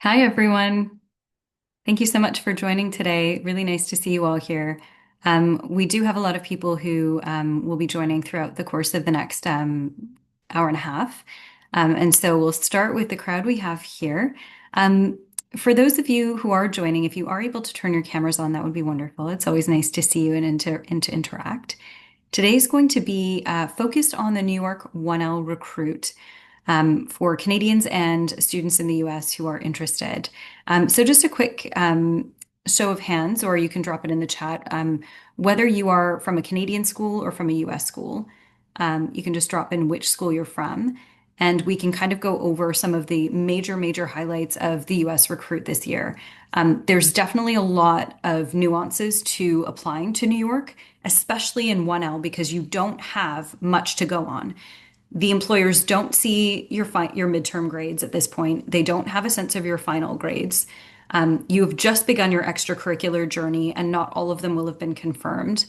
Hi, everyone. Thank you so much for joining today. Really nice to see you all here. We do have a lot of people who will be joining throughout the course of the next hour and a half. And so we'll start with the crowd we have here. Um, for those of you who are joining, if you are able to turn your cameras on, that would be wonderful. It's always nice to see you and to interact. Today's going to be focused on the New York 1L recruit for Canadians and students in the US who are interested. So just a quick show of hands, or you can drop it in the chat. Whether you are from a Canadian school or from a US school, you can just drop in which school you're from. And we can kind of go over some of the major highlights of the US recruit this year. There's definitely a lot of nuances to applying to New York, especially in 1L, because you don't have much to go on. The employers don't see your midterm grades at this point. They don't have a sense of your final grades. You have just begun your extracurricular journey, and not all of them will have been confirmed.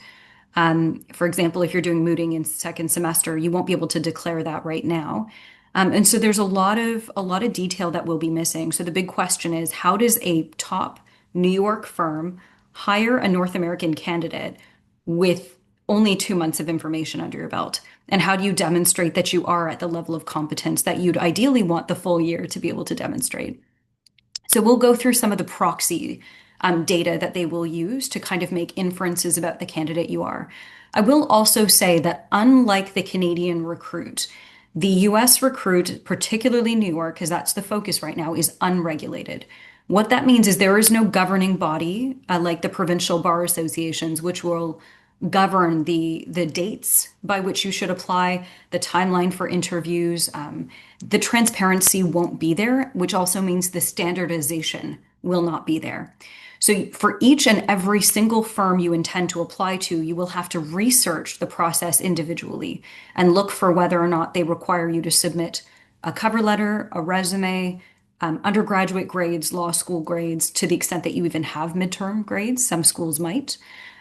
For example, if you're doing mooting in second semester, you won't be able to declare that right now. And so there's a lot of detail that will be missing. So the big question is, how does a top New York firm hire a North American candidate with only 2 months of information under your belt? And how do you demonstrate that you are at the level of competence that you'd ideally want the full year to be able to demonstrate? So we'll go through some of the proxy data that they will use to kind of make inferences about the candidate you are. I will also say that unlike the Canadian recruit, the US recruit, particularly New York, because that's the focus right now, is unregulated. What that means is there is no governing body like the provincial bar associations, which will govern the dates by which you should apply, the timeline for interviews. The transparency won't be there, which also means the standardization will not be there. So for each and every single firm you intend to apply to, you will have to research the process individually and look for whether or not they require you to submit a cover letter, a resume, undergraduate grades, law school grades, to the extent that you even have midterm grades. Some schools might,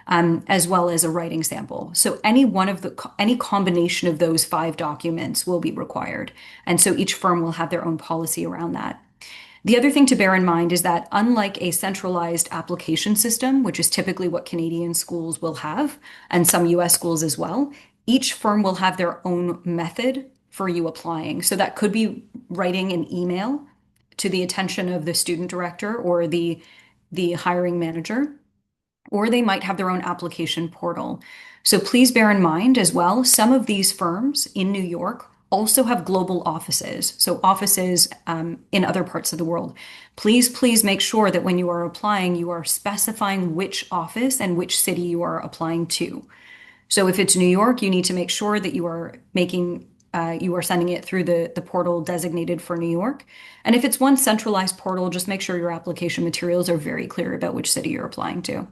as well as a writing sample. So any combination of those five documents will be required. And so each firm will have their own policy around that. The other thing to bear in mind is that unlike a centralized application system, which is typically what Canadian schools will have, and some US schools as well, each firm will have their own method for you applying. So that could be writing an email to the attention of the student director or the hiring manager, or they might have their own application portal. So please bear in mind as well, some of these firms in New York also have global offices, so offices in other parts of the world. Please make sure that when you are applying, you are specifying which office and which city you are applying to. So if it's New York, you need to make sure that you are sending it through the portal designated for New York. And if it's one centralized portal, just make sure your application materials are very clear about which city you're applying to.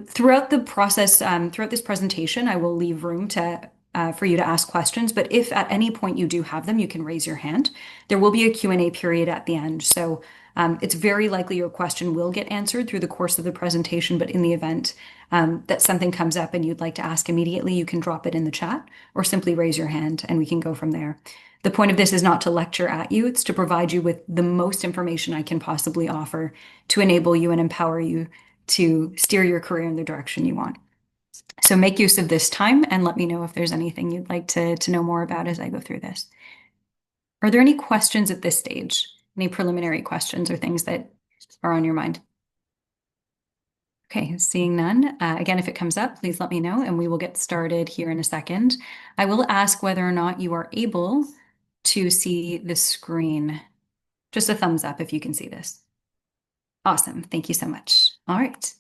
Throughout the process, throughout this presentation, I will leave room for you to ask questions, but if at any point you do have them, you can raise your hand. There will be a Q&A period at the end, so it's very likely your question will get answered through the course of the presentation, but in the event that something comes up and you'd like to ask immediately, you can drop it in the chat or simply raise your hand and we can go from there. The point of this is not to lecture at you, it's to provide you with the most information I can possibly offer to enable you and empower you to steer your career in the direction you want. So make use of this time and let me know if there's anything you'd like to know more about as I go through this. Are there any questions at this stage? Any preliminary questions or things that are on your mind? Okay, seeing none. Again, if it comes up, please let me know and we will get started here in a second. I will ask whether or not you are able to see the screen. Just a thumbs up if you can see this. Awesome. Thank you so much. All right.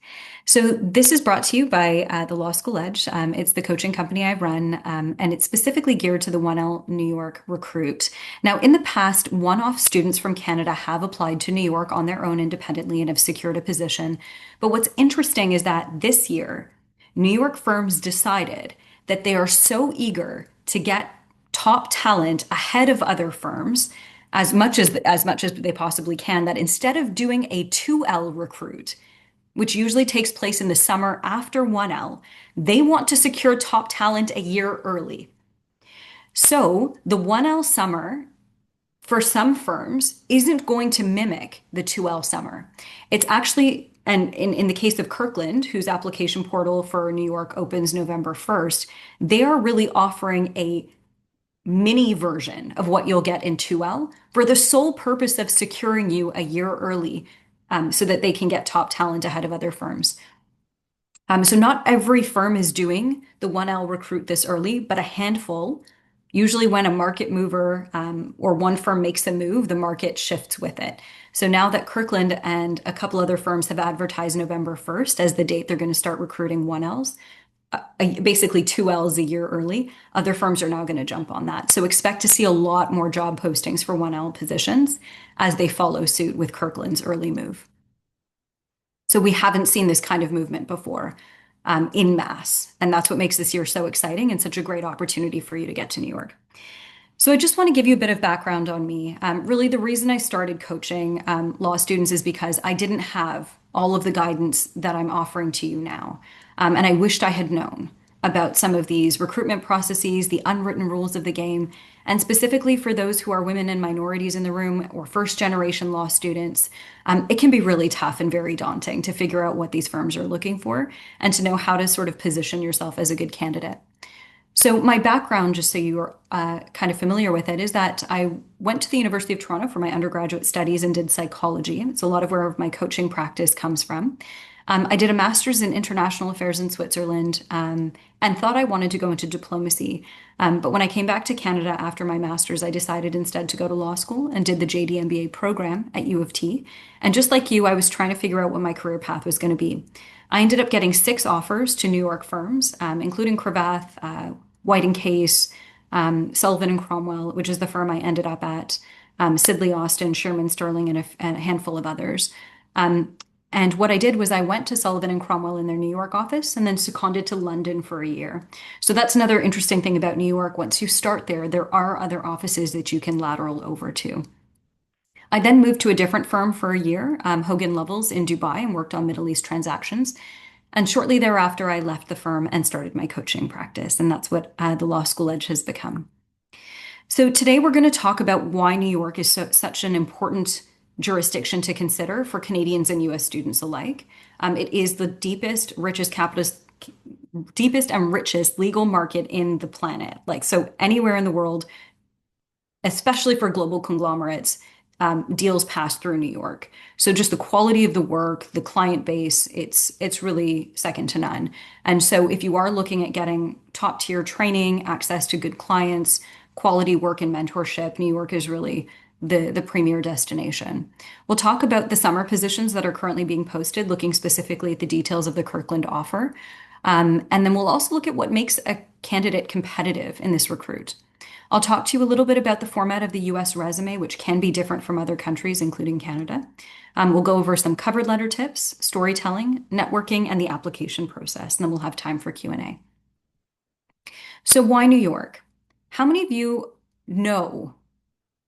So this is brought to you by the Law School Edge. It's the coaching company I run, and it's specifically geared to the 1L New York recruit. Now, in the past, one-off students from Canada have applied to New York on their own independently and have secured a position. But what's interesting is that this year, New York firms decided that they are so eager to get top talent ahead of other firms as much as they possibly can, that instead of doing a 2L recruit, which usually takes place in the summer after 1L, they want to secure top talent a year early. So the 1L summer for some firms isn't going to mimic the 2L summer. It's actually, and in the case of Kirkland, whose application portal for New York opens November 1st, they are really offering a mini version of what you'll get in 2L for the sole purpose of securing you a year early, so that they can get top talent ahead of other firms. So not every firm is doing the 1L recruit this early, but a handful. Usually when a market mover or one firm makes a move, the market shifts with it. So now that Kirkland and a couple other firms have advertised November 1st as the date they're going to start recruiting 1Ls, basically 2Ls a year early, other firms are now going to jump on that. So expect to see a lot more job postings for 1L positions as they follow suit with Kirkland's early move. So we haven't seen this kind of movement before, in mass. And that's what makes this year so exciting and such a great opportunity for you to get to New York. So I just want to give you a bit of background on me. Really, the reason I started coaching law students is because I didn't have all of the guidance that I'm offering to you now. And I wished I had known about some of these recruitment processes, the unwritten rules of the game, and specifically for those who are women and minorities in the room or first generation law students. It can be really tough and very daunting to figure out what these firms are looking for and to know how to sort of position yourself as a good candidate. So, my background, just so you're kind of familiar with it, is that I went to the University of Toronto for my undergraduate studies and did psychology. It's a lot of where my coaching practice comes from. I did a master's in international affairs in Switzerland, and thought I wanted to go into diplomacy. But when I came back to Canada after my master's, I decided instead to go to law school and did the JD MBA program at U of T. And just like you, I was trying to figure out what my career path was going to be. I ended up getting 6 offers to New York firms, including Cravath, White and Case, Sullivan and Cromwell, which is the firm I ended up at, Sidley Austin, Sherman Sterling, and a handful of others. And what I did was I went to Sullivan and Cromwell in their New York office and then seconded to London for a year. So that's another interesting thing about New York. Once you start there, there are other offices that you can lateral over to. I then moved to a different firm for a year, Hogan Lovells in Dubai, and worked on Middle East transactions. And shortly thereafter, I left the firm and started my coaching practice. And that's what the Law School Edge has become. So today we're going to talk about why New York is such an important jurisdiction to consider for Canadians and US students alike. It is the deepest and richest legal market in the planet. Like, so anywhere in the world, especially for global conglomerates, deals pass through New York. So just the quality of the work, the client base, it's really second to none. And so if you are looking at getting top tier training, access to good clients, quality work and mentorship, New York is really the premier destination. We'll talk about the summer positions that are currently being posted, looking specifically at the details of the Kirkland offer. And then we'll also look at what makes a candidate competitive in this recruit. I'll talk to you a little bit about the format of the US resume, which can be different from other countries, including Canada. We'll go over some cover letter tips, storytelling, networking, and the application process, and then we'll have time for Q&A. So why New York? How many of you know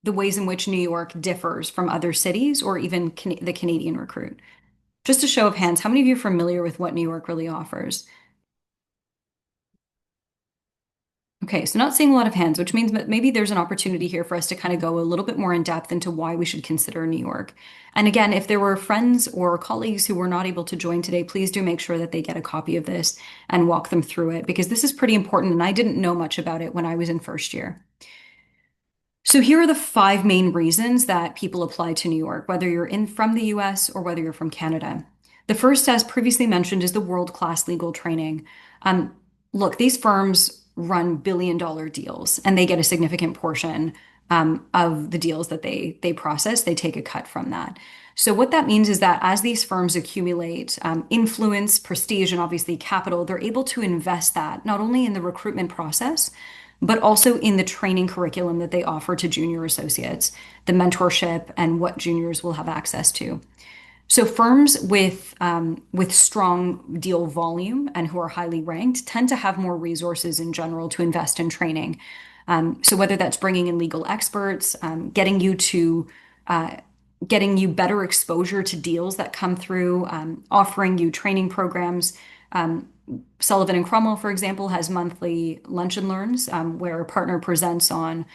the ways in which New York differs from other cities or even the Canadian recruit? Just a show of hands, how many of you are familiar with what New York really offers? Okay, so not seeing a lot of hands, which means that maybe there's an opportunity here for us to kind of go a little bit more in depth into why we should consider New York. And again, if there were friends or colleagues who were not able to join today, please do make sure that they get a copy of this and walk them through it because this is pretty important and I didn't know much about it when I was in first year. So here are the 5 main reasons that people apply to New York, whether you're from the US or whether you're from Canada. The first, as previously mentioned, is the world-class legal training. Look, these firms run billion-dollar deals and they get a significant portion of the deals that they process. They take a cut from that. So what that means is that as these firms accumulate influence, prestige, and obviously capital, they're able to invest that not only in the recruitment process, but also in the training curriculum that they offer to junior associates, the mentorship, and what juniors will have access to. So firms with strong deal volume and who are highly ranked tend to have more resources in general to invest in training. So whether that's bringing in legal experts, getting you better exposure to deals that come through, offering you training programs, Sullivan and Cromwell, for example, has monthly lunch and learns where a partner presents on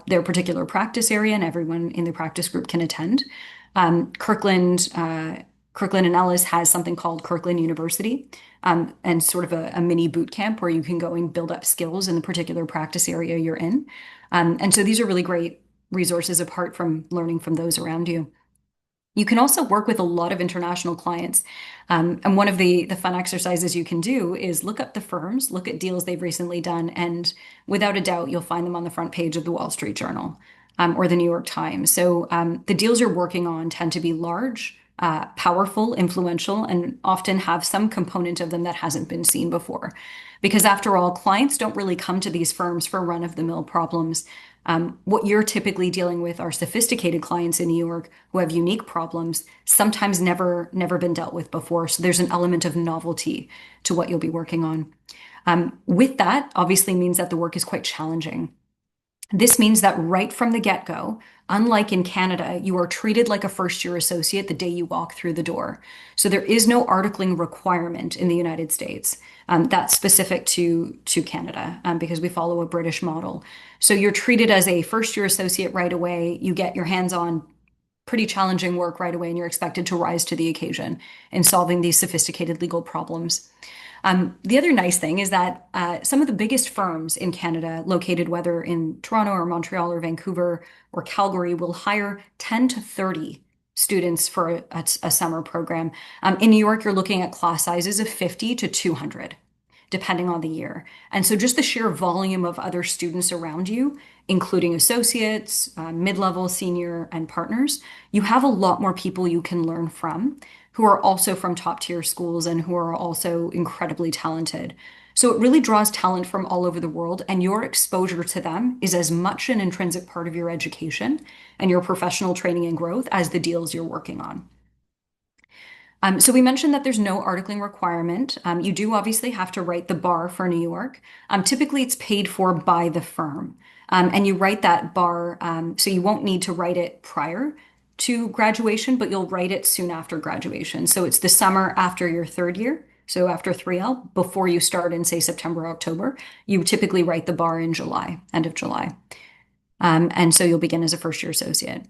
their particular practice area, and everyone in the practice group can attend. Kirkland and Ellis has something called Kirkland University, and sort of a mini boot camp where you can go and build up skills in the particular practice area you're in. And so these are really great resources apart from learning from those around you. You can also work with a lot of international clients. And one of the fun exercises you can do is look up the firms, look at deals they've recently done, and without a doubt, you'll find them on the front page of the Wall Street Journal, or the New York Times. So the deals you're working on tend to be large, powerful, influential, and often have some component of them that hasn't been seen before. Because after all, clients don't really come to these firms for run-of-the-mill problems. What you're typically dealing with are sophisticated clients in New York who have unique problems, sometimes never been dealt with before. So there's an element of novelty to what you'll be working on. With that, obviously means that the work is quite challenging. This means that right from the get-go, unlike in Canada, you are treated like a first-year associate the day you walk through the door. So there is no articling requirement in the United States. That's specific to Canada because we follow a British model. So you're treated as a first-year associate right away. You get your hands on pretty challenging work right away, and you're expected to rise to the occasion in solving these sophisticated legal problems. The other nice thing is that some of the biggest firms in Canada, located whether in Toronto or Montreal or Vancouver or Calgary, will hire 10 to 30 students for a summer program. In New York, you're looking at class sizes of 50 to 200, depending on the year. And so just the sheer volume of other students around you, including associates, mid-level, senior, and partners, you have a lot more people you can learn from who are also from top tier schools and who are also incredibly talented. So it really draws talent from all over the world, and your exposure to them is as much an intrinsic part of your education and your professional training and growth as the deals you're working on. So we mentioned that there's no articling requirement. You do obviously have to write the bar for New York. Typically, it's paid for by the firm. And you write that bar, so you won't need to write it prior to graduation, but you'll write it soon after graduation. So it's the summer after your third year. So after 3L, before you start in, say, September, October, you typically write the bar in July, end of July. And so you'll begin as a first year associate.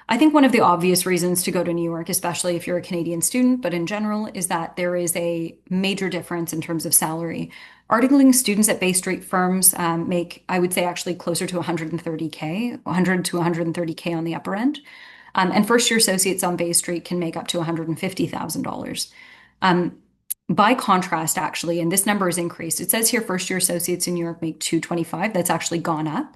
I think one of the obvious reasons to go to New York, especially if you're a Canadian student, but in general, is that there is a major difference in terms of salary. Articling students at Bay Street firms make, I would say, actually closer to 130K, 100 to 130K on the upper end. And first year associates on Bay Street can make up to $150,000. By contrast, actually, and this number has increased. It says here first year associates in New York make 225. That's actually gone up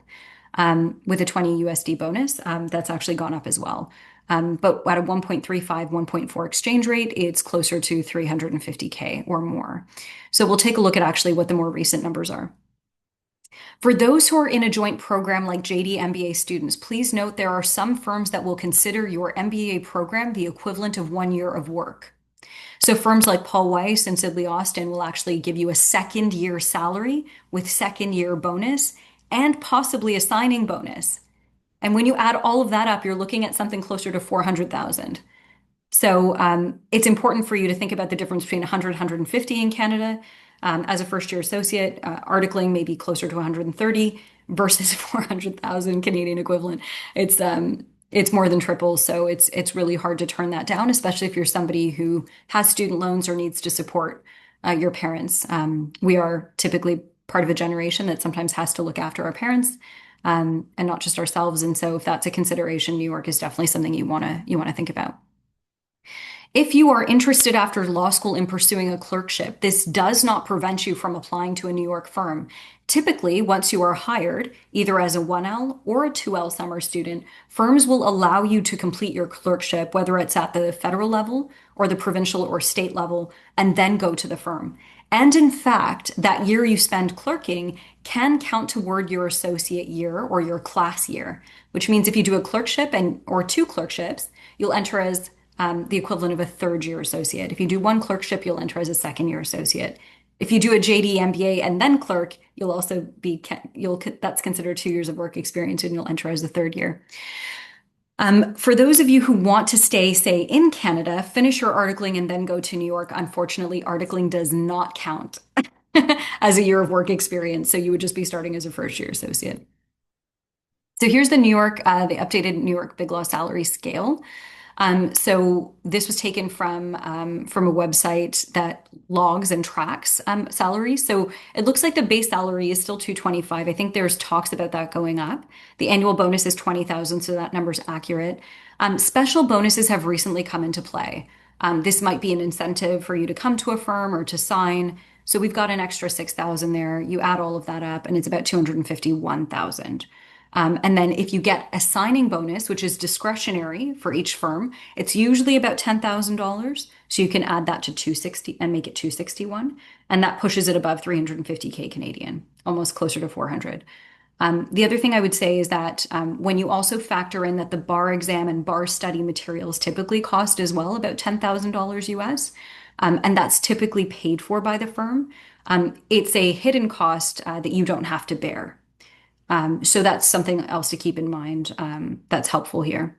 with a 20 USD bonus. That's actually gone up as well. But at a 1.35, 1.4 exchange rate, it's closer to 350K or more. So we'll take a look at actually what the more recent numbers are. For those who are in a joint program like JD MBA students, please note there are some firms that will consider your MBA program the equivalent of 1 year of work. So firms like Paul Weiss and Sidley Austin will actually give you a second year salary with second year bonus and possibly a signing bonus. And when you add all of that up, you're looking at something closer to 400,000. So it's important for you to think about the difference between 100, 150 in Canada as a first year associate. Articling may be closer to 130 versus 400,000 Canadian equivalent. It's more than triple, so it's really hard to turn that down, especially if you're somebody who has student loans or needs to support your parents. We are typically part of a generation that sometimes has to look after our parents and not just ourselves. And so if that's a consideration, New York is definitely something you want to think about. If you are interested after law school in pursuing a clerkship, this does not prevent you from applying to a New York firm. Typically, once you are hired, either as a 1L or a 2L summer student, firms will allow you to complete your clerkship, whether it's at the federal level or the provincial or state level, and then go to the firm. And in fact, that year you spend clerking can count toward your associate year or your class year, which means if you do a clerkship or two clerkships, you'll enter as the equivalent of a third year associate. If you do one clerkship, you'll enter as a second year associate. If you do a JD MBA and then clerk, you'll also be, that's considered 2 years of work experience and you'll enter as a third year. For those of you who want to stay, say, in Canada, finish your articling and then go to New York. Unfortunately, articling does not count as a year of work experience, so you would just be starting as a first year associate. So here's the updated New York Big Law salary scale. So this was taken from a website that logs and tracks salaries. So it looks like the base salary is still 225. I think there's talks about that going up. The annual bonus is 20,000, so that number's accurate. Special bonuses have recently come into play. This might be an incentive for you to come to a firm or to sign. So we've got an extra 6,000 there. You add all of that up, and it's about 251,000. And then if you get a signing bonus, which is discretionary for each firm, it's usually about $10,000. So you can add that to 260 and make it 261. And that pushes it above 350K Canadian, almost closer to 400. The other thing I would say is that when you also factor in that the bar exam and bar study materials typically cost as well about $10,000 US, and that's typically paid for by the firm, it's a hidden cost that you don't have to bear. So that's something else to keep in mind that's helpful here.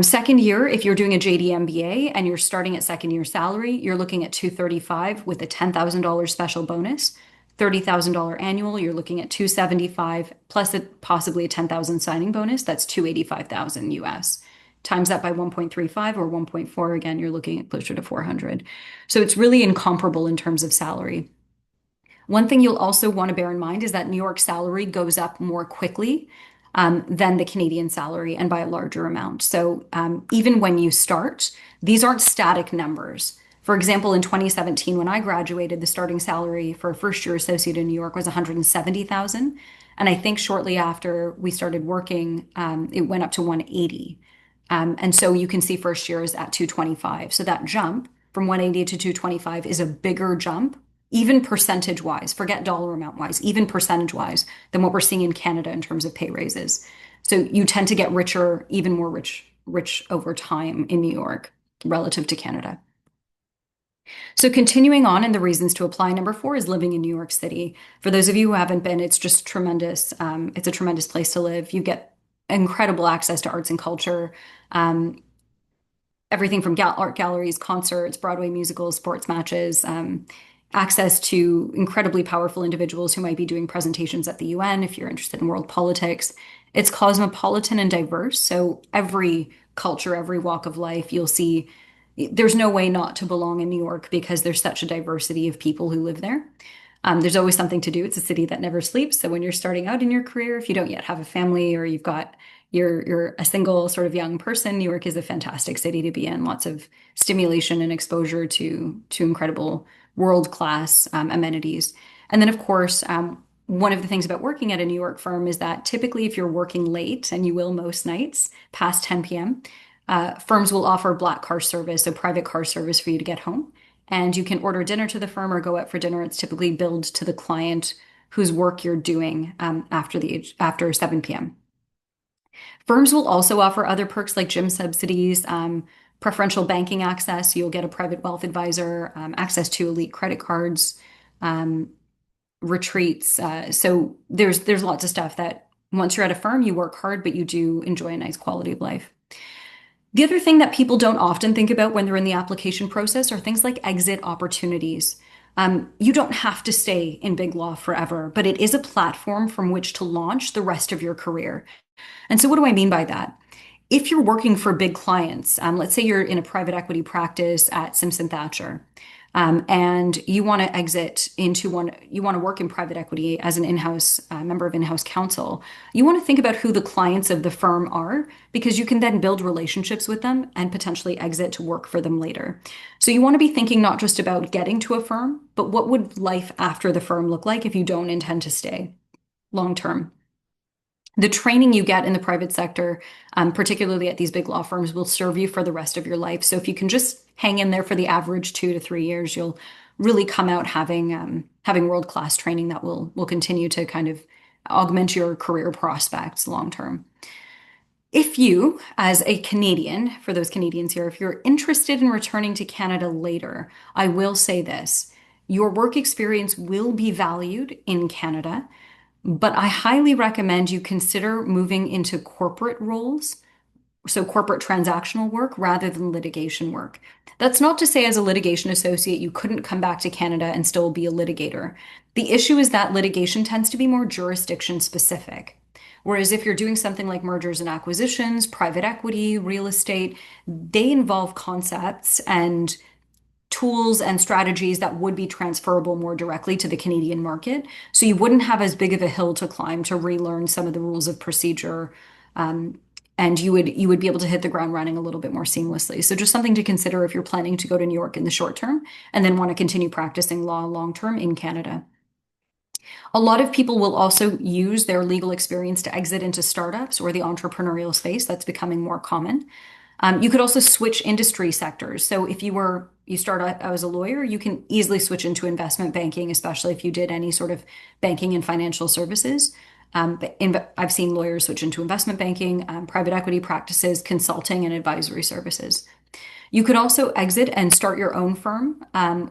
Second year, if you're doing a JD MBA and you're starting at second year salary, you're looking at 235 with a $10,000 special bonus, $30,000 annual, you're looking at 275 plus possibly a 10,000 signing bonus, that's 285,000 US. Times that by 1.35 or 1.4, again, you're looking at closer to 400. So it's really incomparable in terms of salary. One thing you'll also want to bear in mind is that New York salary goes up more quickly than the Canadian salary and by a larger amount. So even when you start, these aren't static numbers. For example, in 2017, when I graduated, the starting salary for a first year associate in New York was 170,000. And I think shortly after we started working, it went up to 180. And so you can see first year is at 225. So that jump from 180 to 225 is a bigger jump, even percentage wise, forget dollar amount wise, even percentage wise than what we're seeing in Canada in terms of pay raises. So you tend to get richer, even more rich over time in New York relative to Canada. So continuing on, and the reasons to apply, number four is living in New York City. For those of you who haven't been, it's just tremendous. It's a tremendous place to live. You get incredible access to arts and culture. Um, Everything from art galleries, concerts, Broadway musicals, sports matches, access to incredibly powerful individuals who might be doing presentations at the UN if you're interested in world politics. It's cosmopolitan and diverse. So every culture, every walk of life, you'll see there's no way not to belong in New York because there's such a diversity of people who live there. There's always something to do. It's a city that never sleeps. So when you're starting out in your career, if you don't yet have a family or you're a single sort of young person, New York is a fantastic city to be in. Lots of stimulation and exposure to incredible world-class amenities. And then, of course, one of the things about working at a New York firm is that typically, if you're working late, and you will most nights past 10 p.m., firms will offer black car service, so private car service for you to get home. And you can order dinner to the firm or go out for dinner. It's typically billed to the client whose work you're doing after 7 p.m. Firms will also offer other perks like gym subsidies, preferential banking access. You'll get a private wealth advisor, access to elite credit cards, um, retreats. So there's lots of stuff that once you're at a firm, you work hard, but you do enjoy a nice quality of life. The other thing that people don't often think about when they're in the application process are things like exit opportunities. You don't have to stay in big law forever, but it is a platform from which to launch the rest of your career. And so, what do I mean by that? If you're working for big clients, let's say you're in a private equity practice at Simpson Thacher, and you want to exit into you want to work in private equity as an in-house member of in-house counsel, you want to think about who the clients of the firm are because you can then build relationships with them and potentially exit to work for them later. So you want to be thinking not just about getting to a firm, but what would life after the firm look like if you don't intend to stay long term? The training you get in the private sector, particularly at these big law firms, will serve you for the rest of your life. So if you can just hang in there for the average 2 to 3 years, you'll really come out having world-class training that will continue to kind of augment your career prospects long term. If you, as a Canadian, for those Canadians here, if you're interested in returning to Canada later, I will say this. Your work experience will be valued in Canada, but I highly recommend you consider moving into corporate roles so corporate transactional work rather than litigation work. That's not to say as a litigation associate you couldn't come back to Canada and still be a litigator. The issue is that litigation tends to be more jurisdiction specific. Whereas if you're doing something like mergers and acquisitions, private equity, real estate, they involve concepts and tools and strategies that would be transferable more directly to the Canadian market. So you wouldn't have as big of a hill to climb to relearn some of the rules of procedure. And you would be able to hit the ground running a little bit more seamlessly. So just something to consider if you're planning to go to New York in the short term and then want to continue practicing law long term in Canada. A lot of people will also use their legal experience to exit into startups or the entrepreneurial space. That's becoming more common. You could also switch industry sectors. So if you start out as a lawyer, you can easily switch into investment banking, especially if you did any sort of banking and financial services. I've seen lawyers switch into investment banking, private equity practices, consulting, and advisory services. You could also exit and start your own firm,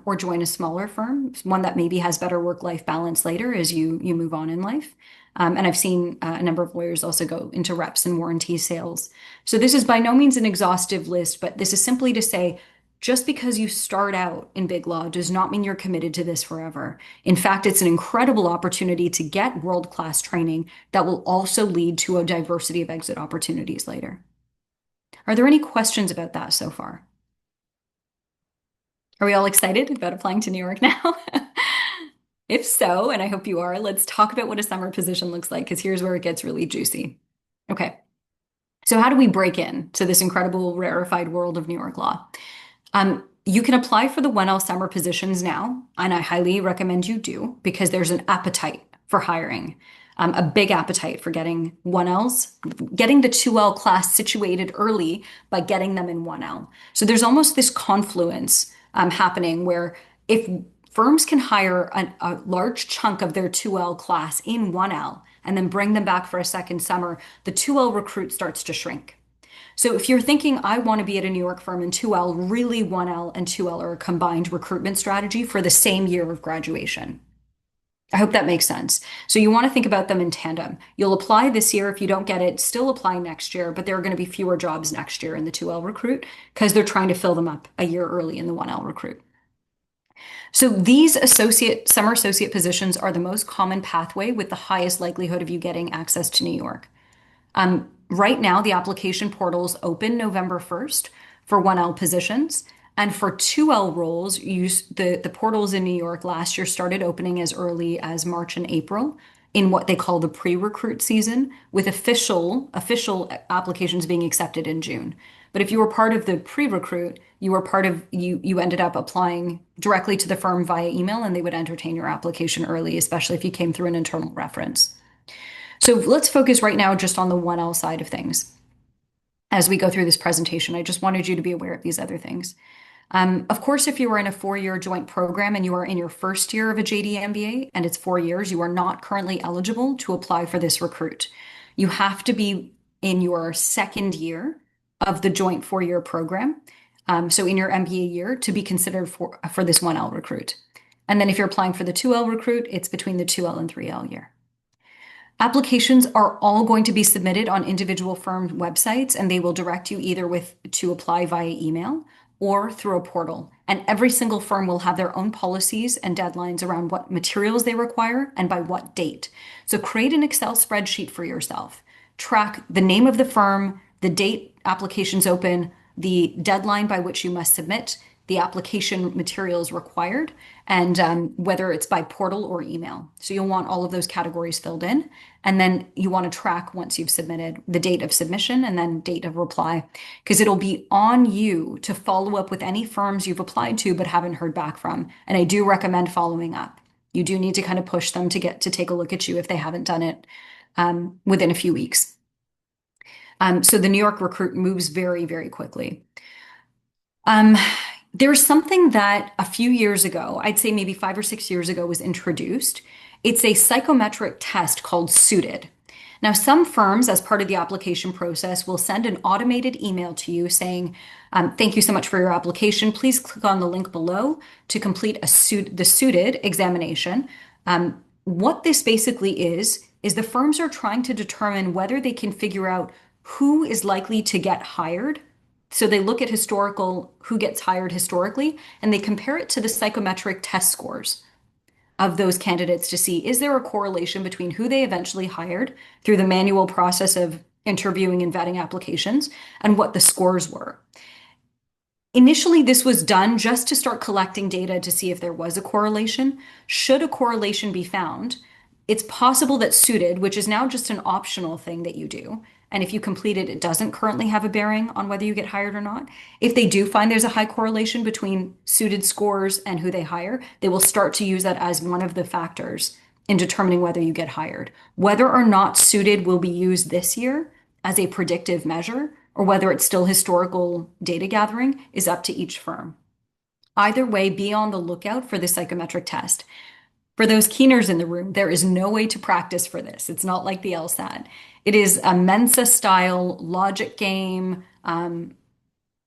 or join a smaller firm, one that maybe has better work-life balance later as you move on in life. And I've seen a number of lawyers also go into reps and warranty sales. So this is by no means an exhaustive list, but this is simply to say, just because you start out in big law does not mean you're committed to this forever. In fact, it's an incredible opportunity to get world-class training that will also lead to a diversity of exit opportunities later. Are there any questions about that so far? Are we all excited about applying to New York now? If so, and I hope you are, let's talk about what a summer position looks like, because here's where it gets really juicy. Okay, so how do we break in to this incredible rarefied world of New York law? You can apply for the 1L summer positions now, and I highly recommend you do because there's an appetite for hiring, a big appetite for getting 1Ls, getting the 2L class situated early by getting them in 1L. So there's almost this confluence happening where if firms can hire a large chunk of their 2L class in 1L and then bring them back for a second summer, the 2L recruit starts to shrink. So if you're thinking, I want to be at a New York firm in 2L, really 1L and 2L are a combined recruitment strategy for the same year of graduation. I hope that makes sense. So you want to think about them in tandem. You'll apply this year. If you don't get it, still apply next year, but there are going to be fewer jobs next year in the 2L recruit because they're trying to fill them up a year early in the 1L recruit. So these summer associate positions are the most common pathway with the highest likelihood of you getting access to New York. Right now, the application portals open November 1st for 1L positions. And for 2L roles, the portals in New York last year started opening as early as March and April in what they call the pre-recruit season, with official applications being accepted in June. But if you were part of the pre-recruit, you ended up applying directly to the firm via email, and they would entertain your application early, especially if you came through an internal reference. So let's focus right now just on the 1L side of things. As we go through this presentation, I just wanted you to be aware of these other things. Of course, if you are in a 4-year joint program and you are in your first year of a JD MBA and it's 4 years, you are not currently eligible to apply for this recruit. You have to be in your second year of the joint 4-year program. So in your MBA year to be considered for this 1L recruit. And then if you're applying for the 2L recruit, it's between the 2L and 3L year. Applications are all going to be submitted on individual firm websites, and they will direct you either to apply via email or through a portal. And every single firm will have their own policies and deadlines around what materials they require and by what date. So create an Excel spreadsheet for yourself. Track the name of the firm, the date applications open, the deadline by which you must submit, the application materials required, and whether it's by portal or email. So you'll want all of those categories filled in. And then you want to track once you've submitted the date of submission and then date of reply, because it'll be on you to follow up with any firms you've applied to but haven't heard back from. And I do recommend following up. You do need to kind of push them to take a look at you if they haven't done it within a few weeks. So the New York recruit moves very, very quickly. There's something that a few years ago, I'd say maybe 5 or 6 years ago, was introduced. It's a psychometric test called Suited. Now, some firms, as part of the application process, will send an automated email to you saying, thank you so much for your application. Please click on the link below to complete the Suited examination. What this basically is the firms are trying to determine whether they can figure out who is likely to get hired. So they look at historical, who gets hired historically, and they compare it to the psychometric test scores of those candidates to see, is there a correlation between who they eventually hired through the manual process of interviewing and vetting applications and what the scores were. Initially, this was done just to start collecting data to see if there was a correlation. Should a correlation be found, it's possible that suited, which is now just an optional thing that you do, and if you complete it, it doesn't currently have a bearing on whether you get hired or not. If they do find there's a high correlation between suited scores and who they hire, they will start to use that as one of the factors in determining whether you get hired. Whether or not suited will be used this year as a predictive measure, or whether it's still historical data gathering, is up to each firm. Either way, be on the lookout for the psychometric test. For those keeners in the room, there is no way to practice for this. It's not like the LSAT. It is a Mensa style logic game.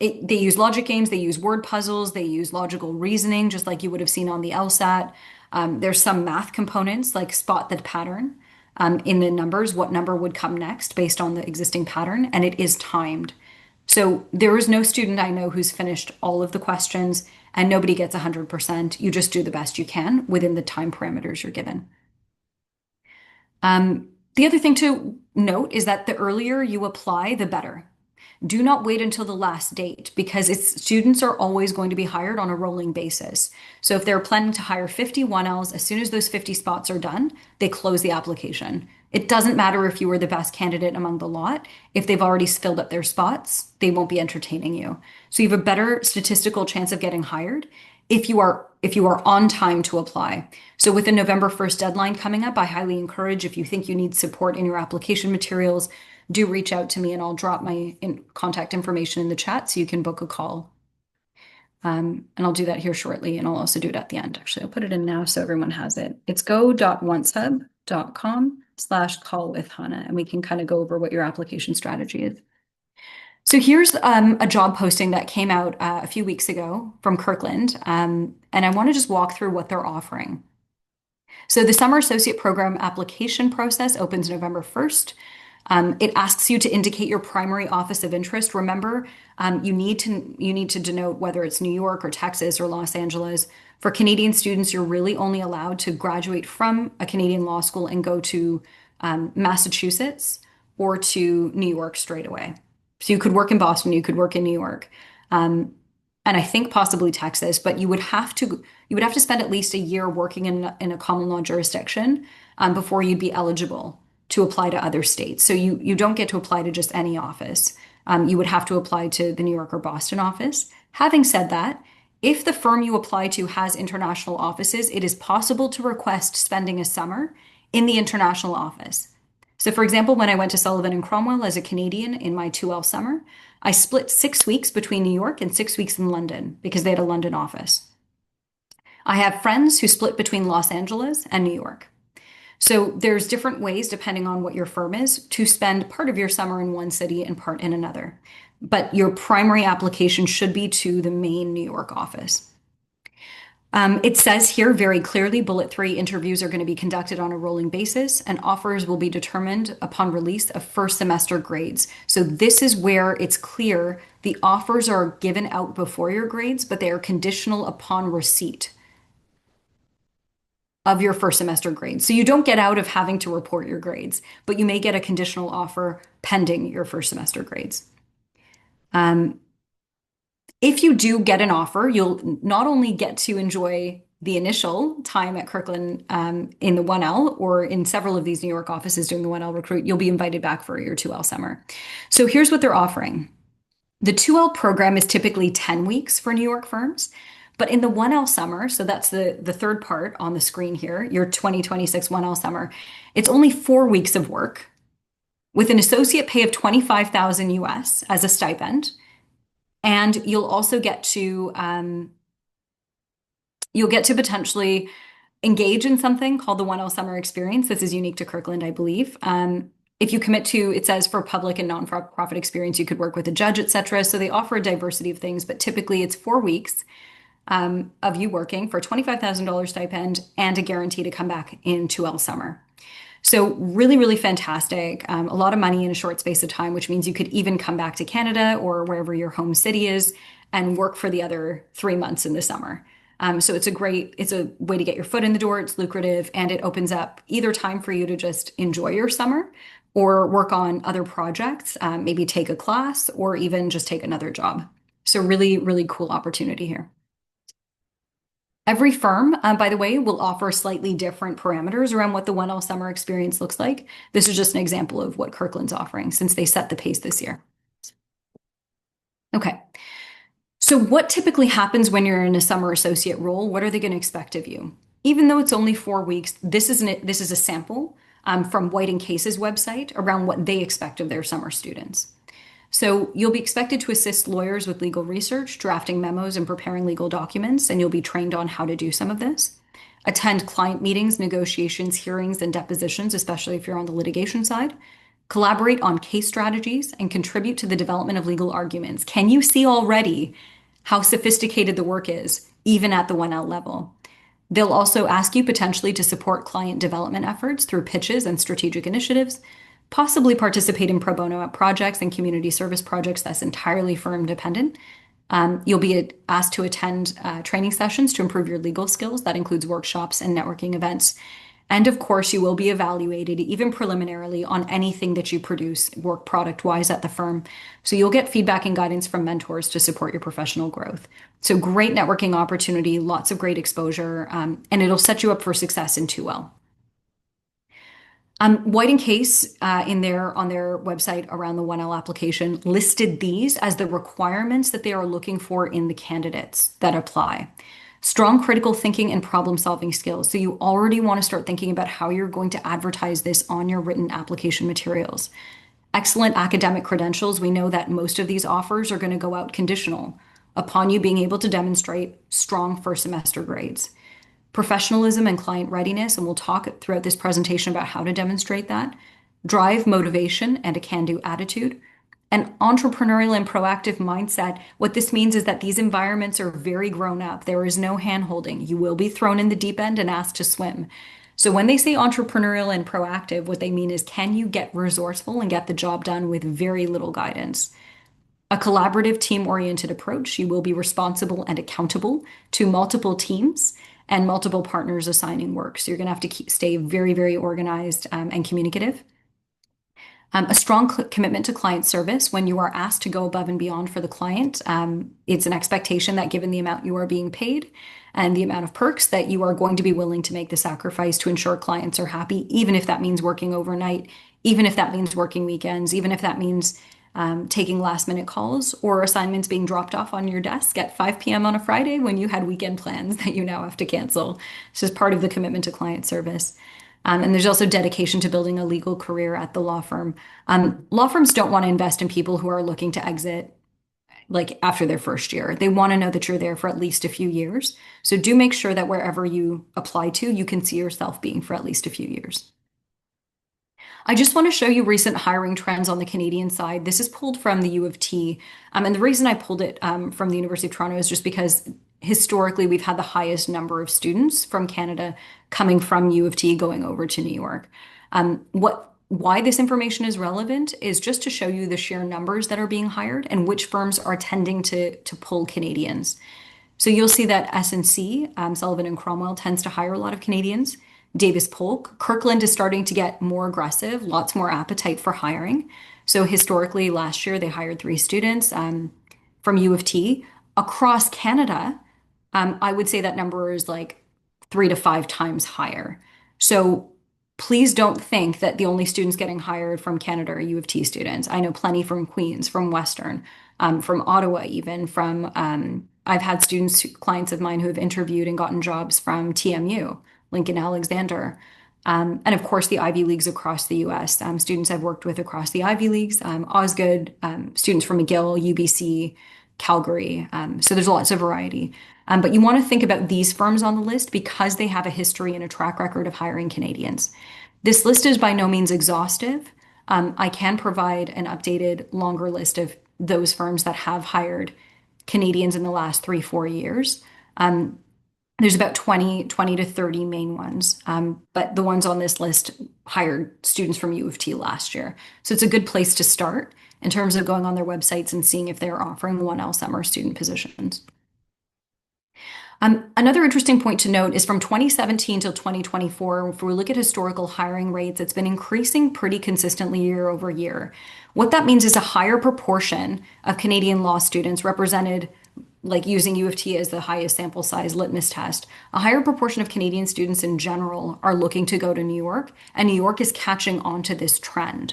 They use logic games, they use word puzzles, they use logical reasoning, just like you would have seen on the LSAT. There's some math components like spot the pattern in the numbers, what number would come next based on the existing pattern, and it is timed. So there is no student I know who's finished all of the questions, and nobody gets 100%. You just do the best you can within the time parameters you're given. The other thing to note is that the earlier you apply, the better. Do not wait until the last date because students are always going to be hired on a rolling basis. So if they're planning to hire 50 1Ls, as soon as those 50 spots are done, they close the application. It doesn't matter if you were the best candidate among the lot. If they've already filled up their spots, they won't be entertaining you. So you have a better statistical chance of getting hired if you are on time to apply. So with the November 1st deadline coming up, I highly encourage, if you think you need support in your application materials, do reach out to me and I'll drop my contact information in the chat so you can book a call. And I'll do that here shortly, and I'll also do it at the end. Actually, I'll put it in now so everyone has it. It's go.oncehub.com/call-with-Hannah, and we can kind of go over what your application strategy is. So here's a job posting that came out a few weeks ago from Kirkland, and I want to just walk through what they're offering. So the Summer Associate Program application process opens November 1st. It asks you to indicate your primary office of interest. Remember, you need to denote whether it's New York or Texas or Los Angeles. For Canadian students, you're really only allowed to graduate from a Canadian law school and go to Massachusetts or to New York straight away. So you could work in Boston, you could work in New York, and I think possibly Texas, but you would have to spend at least a year working in a common law jurisdiction before you'd be eligible to apply to other states. So you don't get to apply to just any office. You would have to apply to the New York or Boston office. Having said that, if the firm you apply to has international offices, it is possible to request spending a summer in the international office. So for example, when I went to Sullivan and Cromwell as a Canadian in my 2L summer, I split 6 weeks between New York and 6 weeks in London because they had a London office. I have friends who split between Los Angeles and New York. So there's different ways, depending on what your firm is, to spend part of your summer in one city and part in another. But your primary application should be to the main New York office. It says here very clearly, bullet 3, interviews are going to be conducted on a rolling basis and offers will be determined upon release of first semester grades. So this is where it's clear the offers are given out before your grades, but they are conditional upon receipt of your first semester grades. So you don't get out of having to report your grades, but you may get a conditional offer pending your first semester grades. If you do get an offer, you'll not only get to enjoy the initial time at Kirkland in the 1L or in several of these New York offices doing the 1L recruit, you'll be invited back for your 2L summer. So here's what they're offering. The 2L program is typically 10 weeks for New York firms. But in the 1L summer, so that's the third part on the screen here, your 2026 1L summer, it's only 4 weeks of work with an associate pay of 25,000 US as a stipend. And you'll also get to potentially engage in something called the 1L summer experience. This is unique to Kirkland, I believe. If you commit to, it says for public and non-profit experience, you could work with a judge, etc. So they offer a diversity of things, but typically it's 4 weeks of you working for $25,000 stipend and a guarantee to come back in 2L summer. So really, really fantastic. A lot of money in a short space of time, which means you could even come back to Canada or wherever your home city is and work for the other 3 months in the summer. So it's a way to get your foot in the door. It's lucrative and it opens up either time for you to just enjoy your summer or work on other projects, maybe take a class or even just take another job. So really, really cool opportunity here. Every firm, by the way, will offer slightly different parameters around what the 1L summer experience looks like. This is just an example of what Kirkland's offering since they set the pace this year. Okay. So what typically happens when you're in a summer associate role? What are they going to expect of you? Even though it's only 4 weeks, this is a sample from White and Case's website around what they expect of their summer students. So you'll be expected to assist lawyers with legal research, drafting memos, and preparing legal documents, and you'll be trained on how to do some of this. Attend client meetings, negotiations, hearings, and depositions, especially if you're on the litigation side. Collaborate on case strategies and contribute to the development of legal arguments. Can you see already how sophisticated the work is, even at the 1L level? They'll also ask you potentially to support client development efforts through pitches and strategic initiatives, possibly participate in pro bono projects and community service projects that's entirely firm dependent. You'll be asked to attend training sessions to improve your legal skills. That includes workshops and networking events. And of course, you will be evaluated, even preliminarily, on anything that you produce work product wise at the firm. So you'll get feedback and guidance from mentors to support your professional growth. So great networking opportunity, lots of great exposure, and it'll set you up for success in 2L. White and Case on their website around the 1L application listed these as the requirements that they are looking for in the candidates that apply. Strong critical thinking and problem solving skills. So you already want to start thinking about how you're going to advertise this on your written application materials. Excellent academic credentials. We know that most of these offers are going to go out conditional upon you being able to demonstrate strong first semester grades. Professionalism and client readiness, and we'll talk throughout this presentation about how to demonstrate that. Drive, motivation, and a can-do attitude. An entrepreneurial and proactive mindset. What this means is that these environments are very grown up. There is no hand-holding. You will be thrown in the deep end and asked to swim. So when they say entrepreneurial and proactive, what they mean is can you get resourceful and get the job done with very little guidance? A collaborative, team-oriented approach. You will be responsible and accountable to multiple teams and multiple partners assigning work. So you're going to have to stay very, very organized and communicative. A strong commitment to client service. When you are asked to go above and beyond for the client, it's an expectation that given the amount you are being paid and the amount of perks that you are going to be willing to make the sacrifice to ensure clients are happy, even if that means working overnight, even if that means working weekends, even if that means taking last minute calls or assignments being dropped off on your desk at 5 p.m. on a Friday when you had weekend plans that you now have to cancel. This is part of the commitment to client service. And there's also dedication to building a legal career at the law firm. Law firms don't want to invest in people who are looking to exit like after their first year. They want to know that you're there for at least a few years. So do make sure that wherever you apply to, you can see yourself being for at least a few years. I just want to show you recent hiring trends on the Canadian side. This is pulled from the U of T. And the reason I pulled it from the University of Toronto is just because historically we've had the highest number of students from Canada coming from U of T going over to New York. Why this information is relevant is just to show you the sheer numbers that are being hired and which firms are tending to pull Canadians. So you'll see that S&C, Sullivan and Cromwell, tends to hire a lot of Canadians. Davis Polk, Kirkland is starting to get more aggressive, lots more appetite for hiring. So historically, last year they hired 3 students from U of T. Across Canada, I would say that number is like 3 to 5 times higher. So please don't think that the only students getting hired from Canada are U of T students. I know plenty from Queens, from Western, from Ottawa, even from, I've had students, clients of mine who have interviewed and gotten jobs from TMU, Lincoln Alexander. And of course, the Ivy Leagues across the US. Students I've worked with across the Ivy Leagues, Osgoode, students from McGill, UBC, Calgary. So there's lots of variety. But you want to think about these firms on the list because they have a history and a track record of hiring Canadians. This list is by no means exhaustive. I can provide an updated, longer list of those firms that have hired Canadians in the last 3, 4 years. There's about 20 to 30 main ones. But the ones on this list hired students from U of T last year. So it's a good place to start in terms of going on their websites and seeing if they're offering 1L summer student positions. Another interesting point to note is from 2017 till 2024, if we look at historical hiring rates, it's been increasing pretty consistently year over year. What that means is a higher proportion of Canadian law students represented, like using U of T as the highest sample size litmus test, a higher proportion of Canadian students in general are looking to go to New York, and New York is catching on to this trend.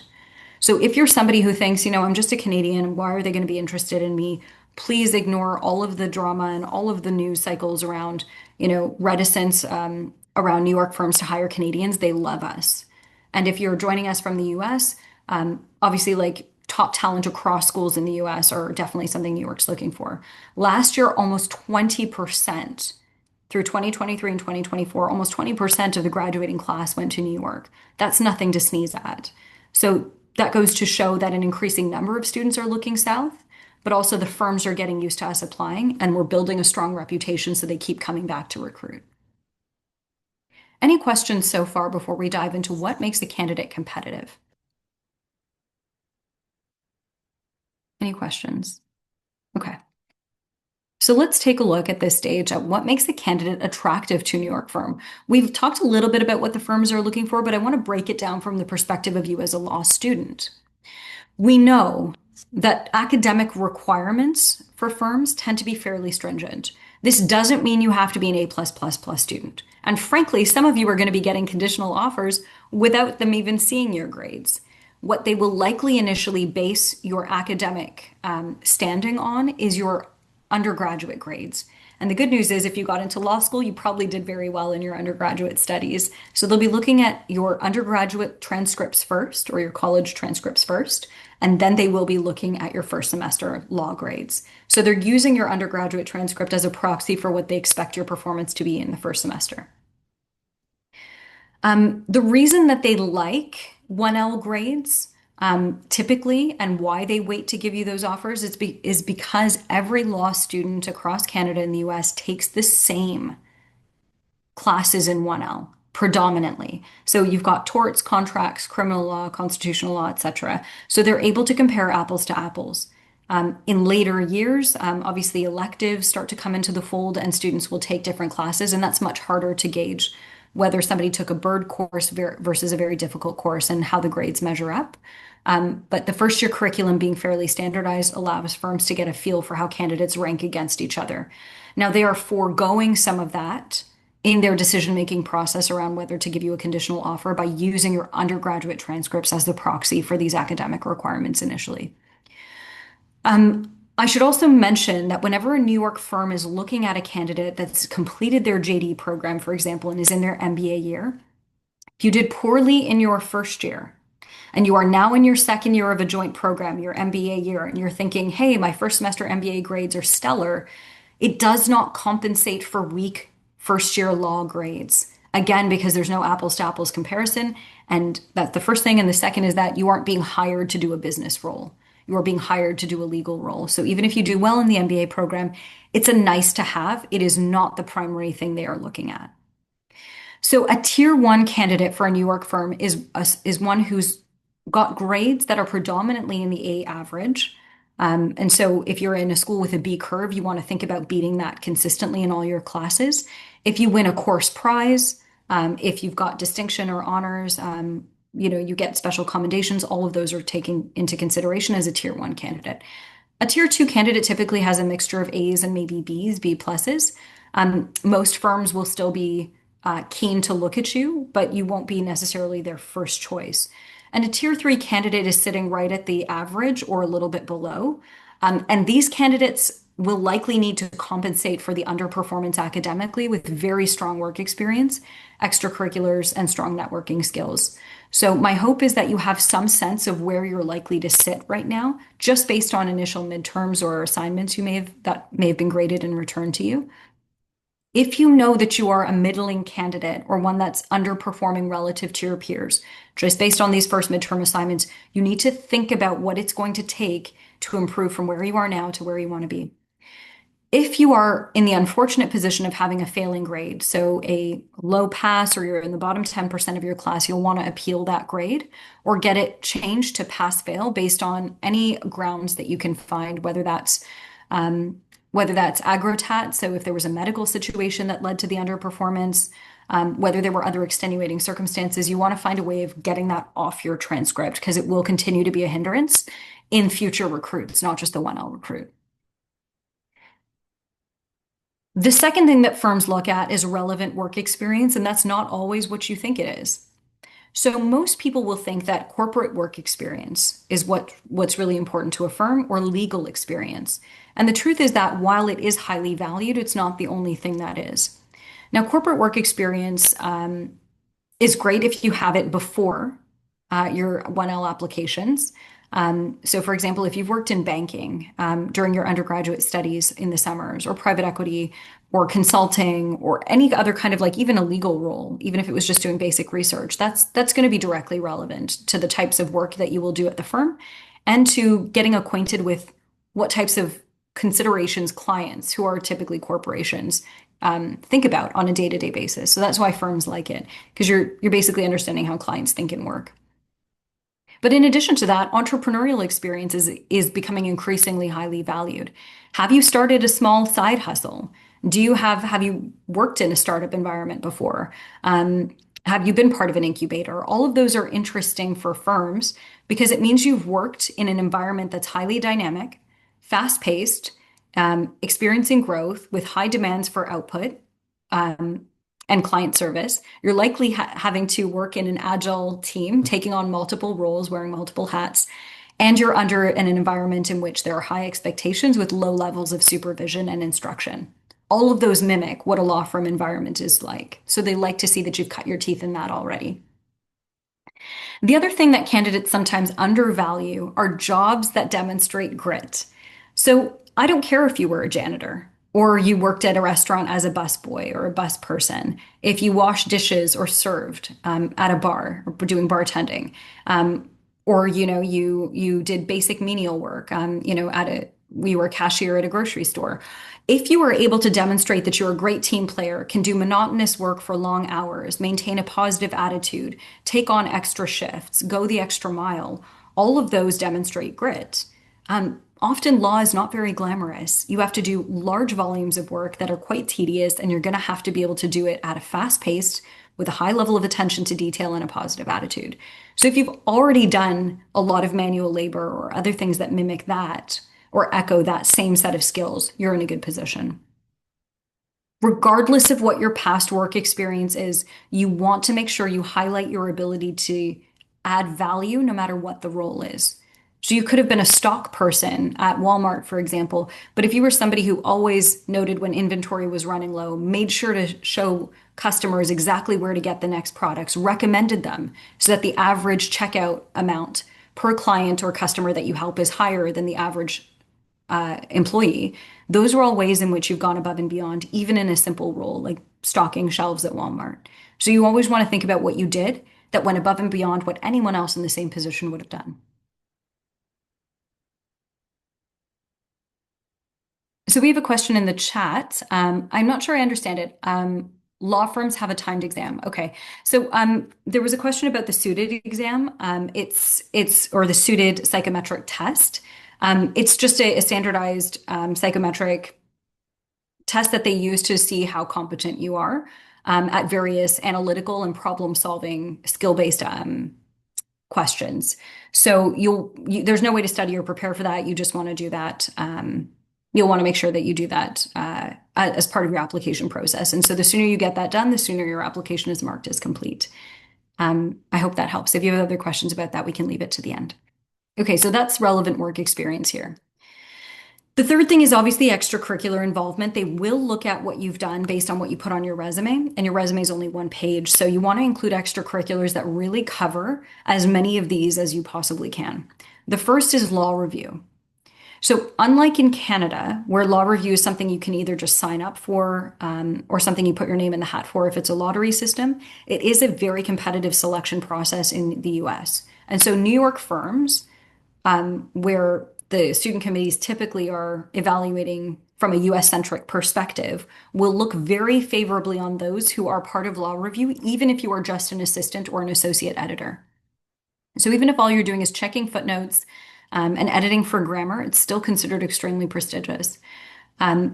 So if you're somebody who thinks, I'm just a Canadian, why are they going to be interested in me? Please ignore all of the drama and all of the news cycles around, reticence around New York firms to hire Canadians. They love us. And if you're joining us from the US, obviously, like top talent across schools in the US are definitely something New York's looking for. Last year, almost 20% through 2023 and 2024, almost 20% of the graduating class went to New York. That's nothing to sneeze at. So that goes to show that an increasing number of students are looking south, but also the firms are getting used to us applying, and we're building a strong reputation so they keep coming back to recruit. Any questions so far before we dive into what makes a candidate competitive? Any questions? Okay. So let's take a look at this stage at what makes a candidate attractive to a New York firm. We've talked a little bit about what the firms are looking for, but I want to break it down from the perspective of you as a law student. We know that academic requirements for firms tend to be fairly stringent. This doesn't mean you have to be an A+++ student. And frankly, some of you are going to be getting conditional offers without them even seeing your grades. What they will likely initially base your academic standing on is your undergraduate grades. And the good news is, if you got into law school, you probably did very well in your undergraduate studies. So they'll be looking at your undergraduate transcripts first, or your college transcripts first, and then they will be looking at your first semester law grades. So they're using your undergraduate transcript as a proxy for what they expect your performance to be in the first semester. The reason that they like 1L grades typically, and why they wait to give you those offers is because every law student across Canada and the US takes the same classes in 1L predominantly. So you've got torts, contracts, criminal law, constitutional law, etc. So they're able to compare apples to apples. In later years, obviously electives start to come into the fold and students will take different classes, and that's much harder to gauge whether somebody took a bird course versus a very difficult course and how the grades measure up. But the first year curriculum being fairly standardized allows firms to get a feel for how candidates rank against each other. Now, they are foregoing some of that in their decision-making process around whether to give you a conditional offer by using your undergraduate transcripts as the proxy for these academic requirements initially. I should also mention that whenever a New York firm is looking at a candidate that's completed their JD program, for example, and is in their MBA year, if you did poorly in your first year and you are now in your second year of a joint program, your MBA year, and you're thinking, hey, my first semester MBA grades are stellar, it does not compensate for weak first year law grades. Again, because there's no apples to apples comparison. And that's the first thing. And the second is that you aren't being hired to do a business role. You are being hired to do a legal role. So even if you do well in the MBA program, it's a nice to have. It is not the primary thing they are looking at. So a tier one candidate for a New York firm is one who's got grades that are predominantly in the A average. And so if you're in a school with a B curve, you want to think about beating that consistently in all your classes. If you win a course prize, if you've got distinction or honors, you get special commendations, all of those are taken into consideration as a tier one candidate. A tier two candidate typically has a mixture of A's and maybe B's, B pluses. Most firms will still be keen to look at you, but you won't be necessarily their first choice. And a tier three candidate is sitting right at the average or a little bit below. And these candidates will likely need to compensate for the underperformance academically with very strong work experience, extracurriculars, and strong networking skills. So my hope is that you have some sense of where you're likely to sit right now, just based on initial midterms or assignments that may have been graded and returned to you. If you know that you are a middling candidate or one that's underperforming relative to your peers, just based on these first midterm assignments, you need to think about what it's going to take to improve from where you are now to where you want to be. If you are in the unfortunate position of having a failing grade, so a low pass or you're in the bottom 10% of your class, you'll want to appeal that grade or get it changed to pass fail based on any grounds that you can find, um, whether that's agrotat, so if there was a medical situation that led to the underperformance, whether there were other extenuating circumstances, you want to find a way of getting that off your transcript because it will continue to be a hindrance in future recruits, not just the 1L recruit. The second thing that firms look at is relevant work experience, and that's not always what you think it is. So most people will think that corporate work experience is what's really important to a firm or legal experience. And the truth is that while it is highly valued, it's not the only thing that is. Now, corporate work experience is great if you have it before your 1L applications. So, for example, if you've worked in banking during your undergraduate studies in the summers, or private equity, or consulting, or any other kind of like even a legal role, even if it was just doing basic research, that's going to be directly relevant to the types of work that you will do at the firm and to getting acquainted with what types of considerations clients, who are typically corporations, think about on a day-to-day basis. So that's why firms like it, because you're basically understanding how clients think and work. But in addition to that, entrepreneurial experience is becoming increasingly highly valued. Have you started a small side hustle? Have you worked in a startup environment before? Have you been part of an incubator? All of those are interesting for firms because it means you've worked in an environment that's highly dynamic, fast-paced, experiencing growth with high demands for output, um, and client service. You're likely having to work in an agile team, taking on multiple roles, wearing multiple hats, and you're under an environment in which there are high expectations with low levels of supervision and instruction. All of those mimic what a law firm environment is like. So they like to see that you've cut your teeth in that already. The other thing that candidates sometimes undervalue are jobs that demonstrate grit. So I don't care if you were a janitor or you worked at a restaurant as a busboy or a bus person, if you washed dishes or served at a bar or doing bartending, or you did basic menial work, you were a cashier at a grocery store. If you are able to demonstrate that you're a great team player, can do monotonous work for long hours, maintain a positive attitude, take on extra shifts, go the extra mile, all of those demonstrate grit. Often law is not very glamorous. You have to do large volumes of work that are quite tedious, and you're going to have to be able to do it at a fast pace with a high level of attention to detail and a positive attitude. So if you've already done a lot of manual labor or other things that mimic that or echo that same set of skills, you're in a good position. Regardless of what your past work experience is, you want to make sure you highlight your ability to add value no matter what the role is. So you could have been a stock person at Walmart, for example, but if you were somebody who always noted when inventory was running low, made sure to show customers exactly where to get the next products, recommended them so that the average checkout amount per client or customer that you help is higher than the average employee, those are all ways in which you've gone above and beyond, even in a simple role like stocking shelves at Walmart. So you always want to think about what you did that went above and beyond what anyone else in the same position would have done. So we have a question in the chat. I'm not sure I understand it. Law firms have a timed exam. Okay. So there was a question about the suited exam. It's or the suited psychometric test. It's just a standardized psychometric test that they use to see how competent you are at various analytical and problem-solving skill-based questions. So there's no way to study or prepare for that. You just want to do that. You'll want to make sure that you do that as part of your application process. And so the sooner you get that done, the sooner your application is marked as complete. I hope that helps. If you have other questions about that, we can leave it to the end. Okay, so that's relevant work experience here. The third thing is obviously extracurricular involvement. They will look at what you've done based on what you put on your resume, and your resume is only one page. So you want to include extracurriculars that really cover as many of these as you possibly can. The first is law review. So unlike in Canada, where law review is something you can either just sign up for or something you put your name in the hat for if it's a lottery system, it is a very competitive selection process in the US. And so New York firms, where the student committees typically are evaluating from a US centric perspective will look very favorably on those who are part of law review, even if you are just an assistant or an associate editor. So even if all you're doing is checking footnotes and editing for grammar, it's still considered extremely prestigious.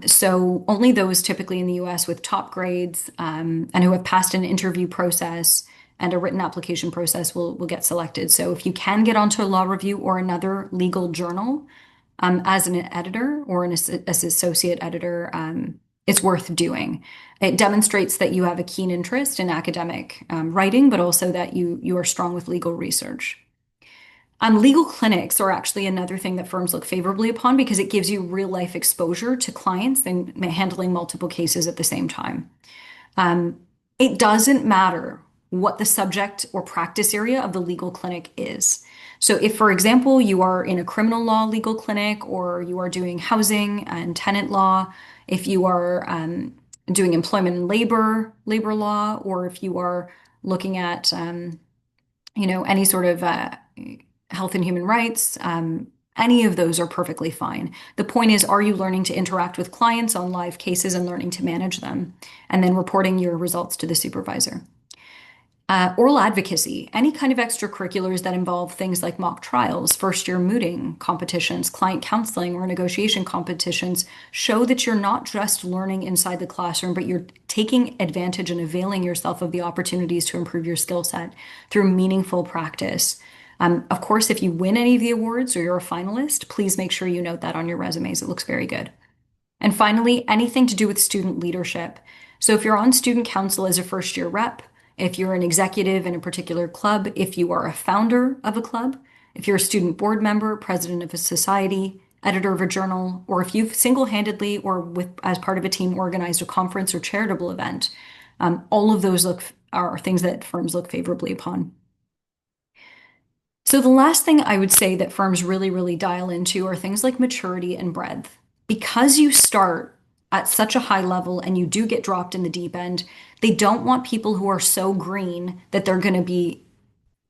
So only those typically in the US with top grades and who have passed an interview process and a written application process will get selected. So if you can get onto a law review or another legal journal as an editor or as associate editor, it's worth doing. It demonstrates that you have a keen interest in academic writing, but also that you are strong with legal research. Legal clinics are actually another thing that firms look favorably upon because it gives you real life exposure to clients and handling multiple cases at the same time. Um, it doesn't matter what the subject or practice area of the legal clinic is. So, if, for example, you are in a criminal law legal clinic or you are doing housing and tenant law, if you are doing employment and labor law, or if you are looking at any sort of health and human rights, any of those are perfectly fine. The point is, are you learning to interact with clients on live cases and learning to manage them, and then reporting your results to the supervisor? Oral advocacy, any kind of extracurriculars that involve things like mock trials, first year mooting competitions, client counseling, or negotiation competitions show that you're not just learning inside the classroom, but you're taking advantage and availing yourself of the opportunities to improve your skill set through meaningful practice. Of course, if you win any of the awards or you're a finalist, please make sure you note that on your resumes. It looks very good. And finally, anything to do with student leadership. So if you're on student council as a first year rep, if you're an executive in a particular club, if you are a founder of a club, if you're a student board member, president of a society, editor of a journal, or if you've single-handedly or with as part of a team organized a conference or charitable event, all of those are things that firms look favorably upon. So the last thing I would say that firms really, really dial into are things like maturity and breadth. Because you start at such a high level and you do get dropped in the deep end, they don't want people who are so green that they're going to be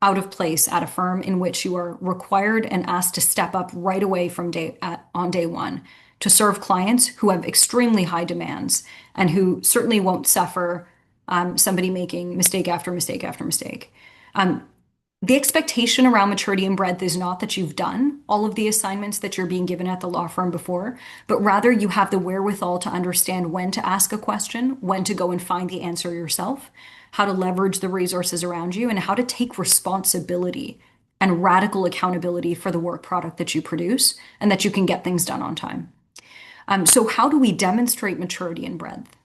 out of place at a firm in which you are required and asked to step up right away on day one to serve clients who have extremely high demands and who certainly won't suffer somebody making mistake after mistake after mistake. Um, the expectation around maturity and breadth is not that you've done all of the assignments that you're being given at the law firm before, but rather you have the wherewithal to understand when to ask a question, when to go and find the answer yourself, how to leverage the resources around you, and how to take responsibility and radical accountability for the work product that you produce and that you can get things done on time. So, how do we demonstrate maturity and breadth?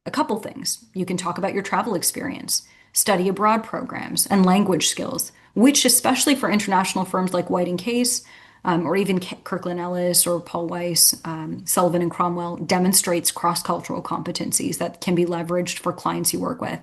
A couple things. You can talk about your travel experience, study abroad programs, and language skills, which, especially for international firms like White and Case, or even Kirkland Ellis or Paul Weiss, Sullivan and Cromwell, demonstrates cross-cultural competencies that can be leveraged for clients you work with.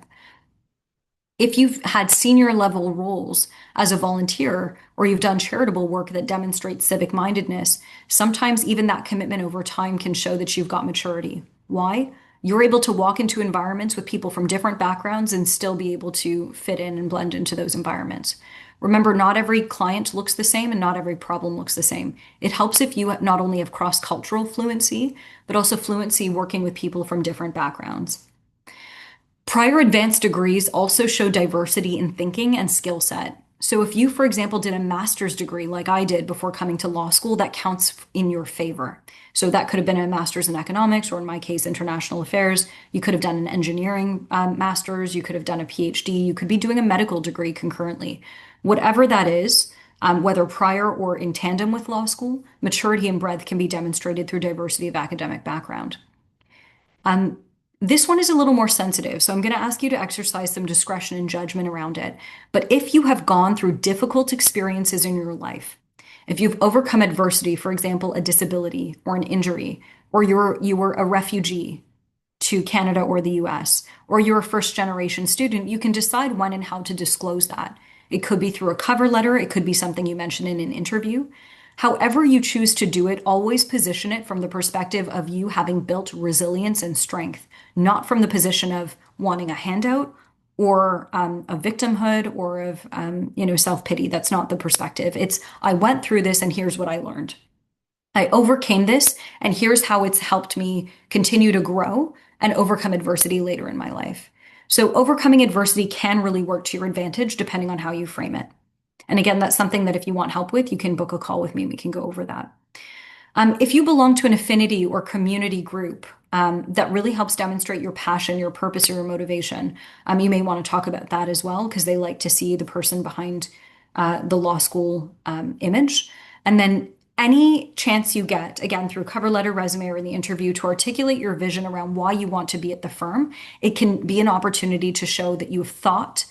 If you've had senior level roles as a volunteer or you've done charitable work that demonstrates civic mindedness, sometimes even that commitment over time can show that you've got maturity. Why? You're able to walk into environments with people from different backgrounds and still be able to fit in and blend into those environments. Remember, not every client looks the same and not every problem looks the same. It helps if you not only have cross cultural fluency, but also fluency working with people from different backgrounds. Prior advanced degrees also show diversity in thinking and skill set. So if you, for example, did a master's degree like I did before coming to law school, that counts in your favor. So that could have been a master's in economics, or in my case, international affairs. You could have done an engineering master's. You could have done a PhD. You could be doing a medical degree concurrently. Whatever that is, whether prior or in tandem with law school, maturity and breadth can be demonstrated through diversity of academic background. Um, this one is a little more sensitive, so I'm going to ask you to exercise some discretion and judgment around it. But if you have gone through difficult experiences in your life, if you've overcome adversity, for example, a disability or an injury, or you were a refugee to Canada or the US, or you're a first generation student, you can decide when and how to disclose that. It could be through a cover letter, it could be something you mention in an interview. However, you choose to do it, always position it from the perspective of you having built resilience and strength, not from the position of wanting a handout or a victimhood or of self-pity. That's not the perspective. It's I went through this and here's what I learned. I overcame this, and here's how it's helped me continue to grow and overcome adversity later in my life. So, overcoming adversity can really work to your advantage depending on how you frame it. And again, that's something that if you want help with, you can book a call with me and we can go over that. If you belong to an affinity or community group that really helps demonstrate your passion, your purpose, or your motivation, you may want to talk about that as well because they like to see the person behind the law school image. And then any chance you get, again, through cover letter, resume, or in the interview, to articulate your vision around why you want to be at the firm, it can be an opportunity to show that you have thought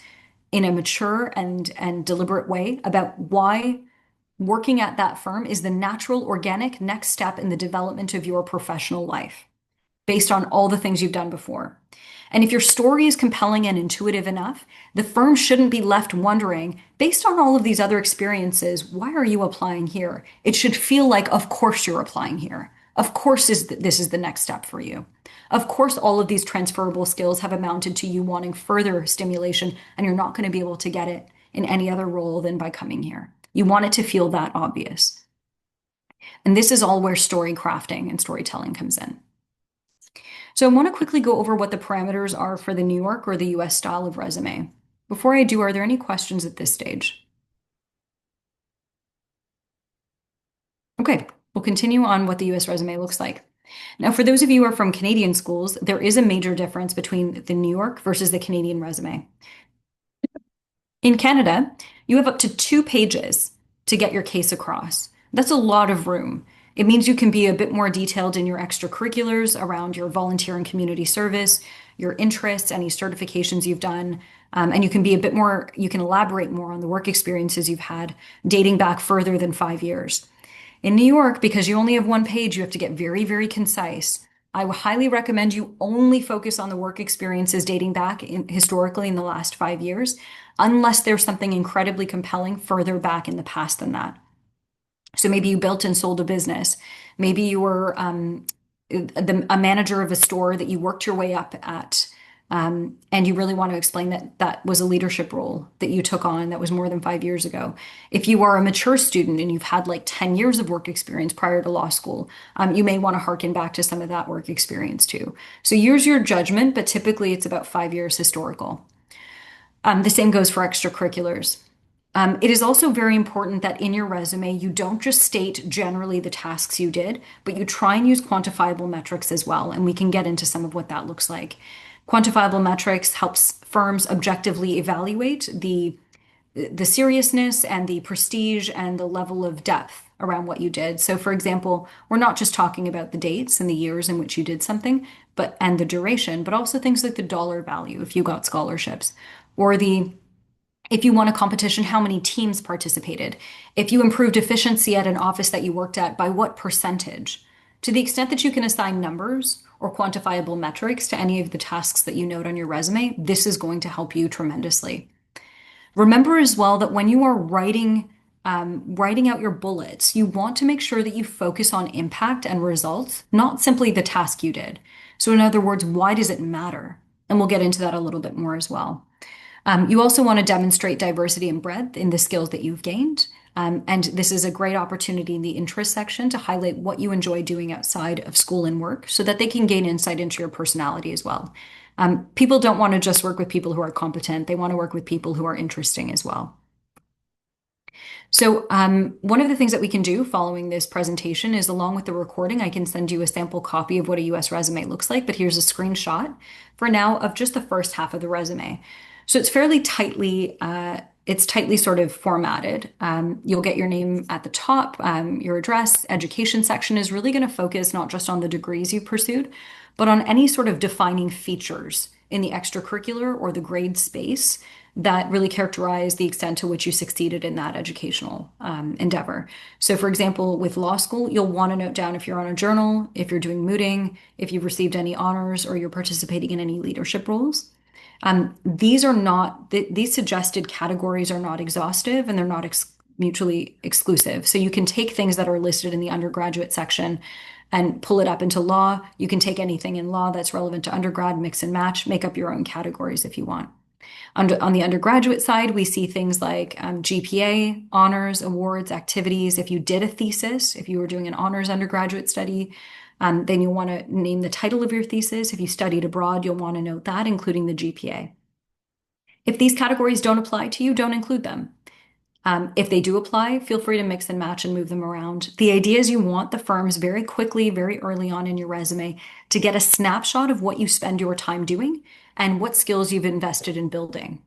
in a mature and deliberate way about why working at that firm is the natural, organic next step in the development of your professional life based on all the things you've done before. And if your story is compelling and intuitive enough, the firm shouldn't be left wondering, based on all of these other experiences, why are you applying here? It should feel like, of course, you're applying here. Of course, this is the next step for you. Of course, all of these transferable skills have amounted to you wanting further stimulation, and you're not going to be able to get it in any other role than by coming here. You want it to feel that obvious. And this is all where story crafting and storytelling comes in. So I want to quickly go over what the parameters are for the New York or the US style of resume. Before I do, are there any questions at this stage? Okay, we'll continue on what the US resume looks like. Now, for those of you who are from Canadian schools, there is a major difference between the New York versus the Canadian resume. In Canada, you have up to 2 pages to get your case across. That's a lot of room. It means you can be a bit more detailed in your extracurriculars around your volunteer and community service, your interests, any certifications you've done, and you can be a bit more, you can elaborate more on the work experiences you've had dating back further than 5 years. In New York, because you only have 1 page, you have to get very, very concise. I would highly recommend you only focus on the work experiences dating back historically in the last 5 years, unless there's something incredibly compelling further back in the past than that. So maybe you built and sold a business. Maybe you were a manager of a store that you worked your way up at. And you really want to explain that that was a leadership role that you took on that was more than 5 years ago. If you are a mature student and you've had like 10 years of work experience prior to law school, you may want to harken back to some of that work experience too. So use your judgment, but typically it's about 5 years historical. The same goes for extracurriculars. It is also very important that in your resume, you don't just state generally the tasks you did, but you try and use quantifiable metrics as well. And we can get into some of what that looks like. Quantifiable metrics helps firms objectively evaluate the seriousness and the prestige and the level of depth around what you did. So for example, we're not just talking about the dates and the years in which you did something, but and the duration, but also things like the dollar value if you got scholarships, or the if you won a competition, how many teams participated? If you improved efficiency at an office that you worked at, by what percentage? To the extent that you can assign numbers or quantifiable metrics to any of the tasks that you note on your resume, this is going to help you tremendously. Remember as well that when you are writing out your bullets, you want to make sure that you focus on impact and results, not simply the task you did. So in other words, why does it matter? And we'll get into that a little bit more as well. You also want to demonstrate diversity and breadth in the skills that you've gained. And this is a great opportunity in the interest section to highlight what you enjoy doing outside of school and work so that they can gain insight into your personality as well. People don't want to just work with people who are competent. They want to work with people who are interesting as well. So one of the things that we can do following this presentation is along with the recording, I can send you a sample copy of what a US resume looks like, but here's a screenshot for now of just the first half of the resume. So it's fairly tightly sort of formatted. You'll get your name at the top, your address, education section is really going to focus not just on the degrees you pursued, but on any sort of defining features in the extracurricular or the grade space that really characterize the extent to which you succeeded in that educational endeavor. So for example, with law school, you'll want to note down if you're on a journal, if you're doing mooting, if you've received any honors, or you're participating in any leadership roles. These suggested categories are not exhaustive and they're not mutually exclusive. So you can take things that are listed in the undergraduate section and pull it up into law. You can take anything in law that's relevant to undergrad, mix and match, make up your own categories if you want. On the undergraduate side, we see things like GPA, honors, awards, activities. If you did a thesis, if you were doing an honors undergraduate study, then you'll want to name the title of your thesis. If you studied abroad, you'll want to note that, including the GPA. If these categories don't apply to you, don't include them. If they do apply, feel free to mix and match and move them around. The idea is you want the firms very quickly, very early on in your resume to get a snapshot of what you spend your time doing and what skills you've invested in building.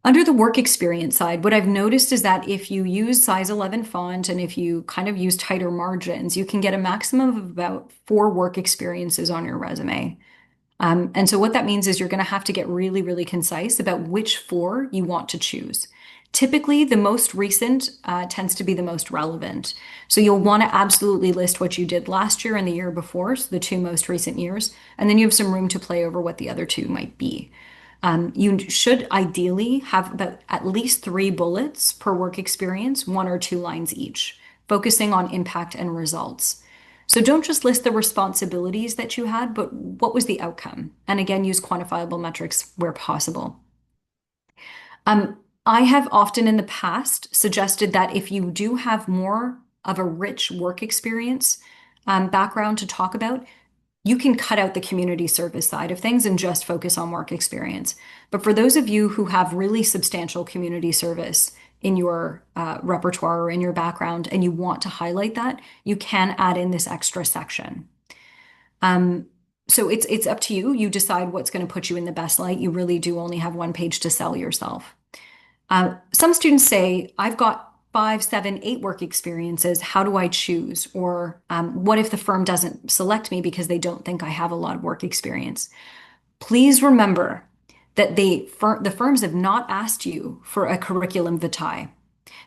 Under the work experience side, what I've noticed is that if you use size 11 font and if you kind of use tighter margins, you can get a maximum of about 4 work experiences on your resume. And so what that means is you're going to have to get really, really concise about which 4 you want to choose. Typically, the most recent tends to be the most relevant. So you'll want to absolutely list what you did last year and the year before, so the 2 most recent years, and then you have some room to play over what the other 2 might be. You should ideally have about at least 3 bullets per work experience, 1 or 2 lines each, focusing on impact and results. So don't just list the responsibilities that you had, but what was the outcome? And again, use quantifiable metrics where possible. I have often in the past suggested that if you do have more of a rich work experience background to talk about, you can cut out the community service side of things and just focus on work experience. But for those of you who have really substantial community service in your repertoire or in your background and you want to highlight that, you can add in this extra section. So it's up to you. You decide what's going to put you in the best light. You really do only have 1 page to sell yourself. Some students say, I've got 5, 7, 8 work experiences. How do I choose? Or what if the firm doesn't select me because they don't think I have a lot of work experience? Please remember that the firms have not asked you for a curriculum vitae.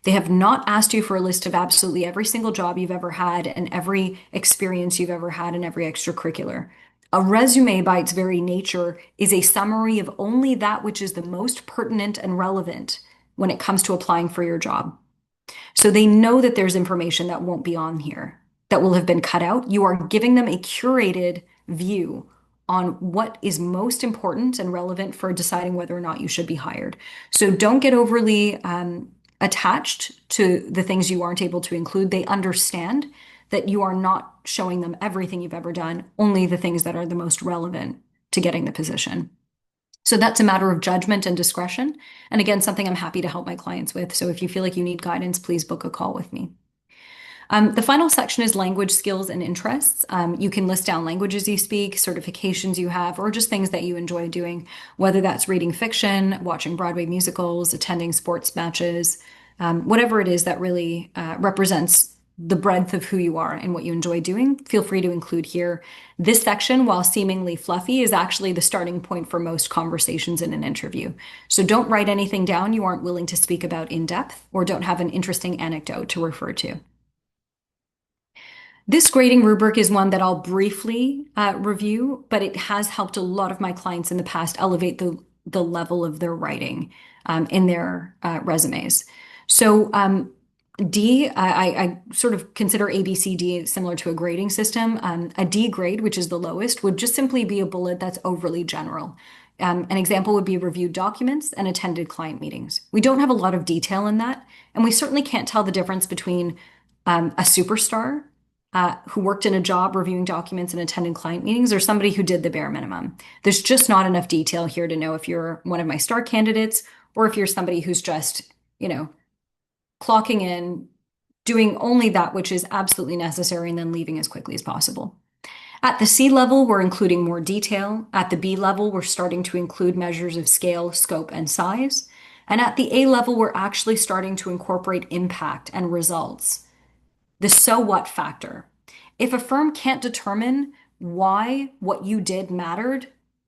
They have not asked you for a list of absolutely every single job you've ever had and every experience you've ever had and every extracurricular. A resume, by its very nature, is a summary of only that which is the most pertinent and relevant when it comes to applying for your job. So they know that there's information that won't be on here, that will have been cut out. You are giving them a curated view on what is most important and relevant for deciding whether or not you should be hired. So don't get overly attached to the things you aren't able to include. They understand that you are not showing them everything you've ever done, only the things that are the most relevant to getting the position. So that's a matter of judgment and discretion. And again, something I'm happy to help my clients with. So if you feel like you need guidance, please book a call with me. The final section is language skills and interests. You can list down languages you speak, certifications you have, or just things that you enjoy doing, whether that's reading fiction, watching Broadway musicals, attending sports matches, whatever it is that really represents the breadth of who you are and what you enjoy doing, feel free to include here. This section, while seemingly fluffy, is actually the starting point for most conversations in an interview. So don't write anything down you aren't willing to speak about in depth or don't have an interesting anecdote to refer to. This grading rubric is one that I'll briefly review, but it has helped a lot of my clients in the past elevate the level of their writing in their resumes. So D, I sort of consider A, B, C, D similar to a grading system. A D grade, which is the lowest, would just simply be a bullet that's overly general. An example would be reviewed documents and attended client meetings. We don't have a lot of detail in that, and we certainly can't tell the difference between a superstar who worked in a job reviewing documents and attending client meetings or somebody who did the bare minimum. There's just not enough detail here to know if you're one of my star candidates or if you're somebody who's just, clocking in, doing only that which is absolutely necessary, and then leaving as quickly as possible. At the C level, we're including more detail. At the B level, we're starting to include measures of scale, scope, and size. And at the A level, we're actually starting to incorporate impact and results. The so what factor. If a firm can't determine why what you did mattered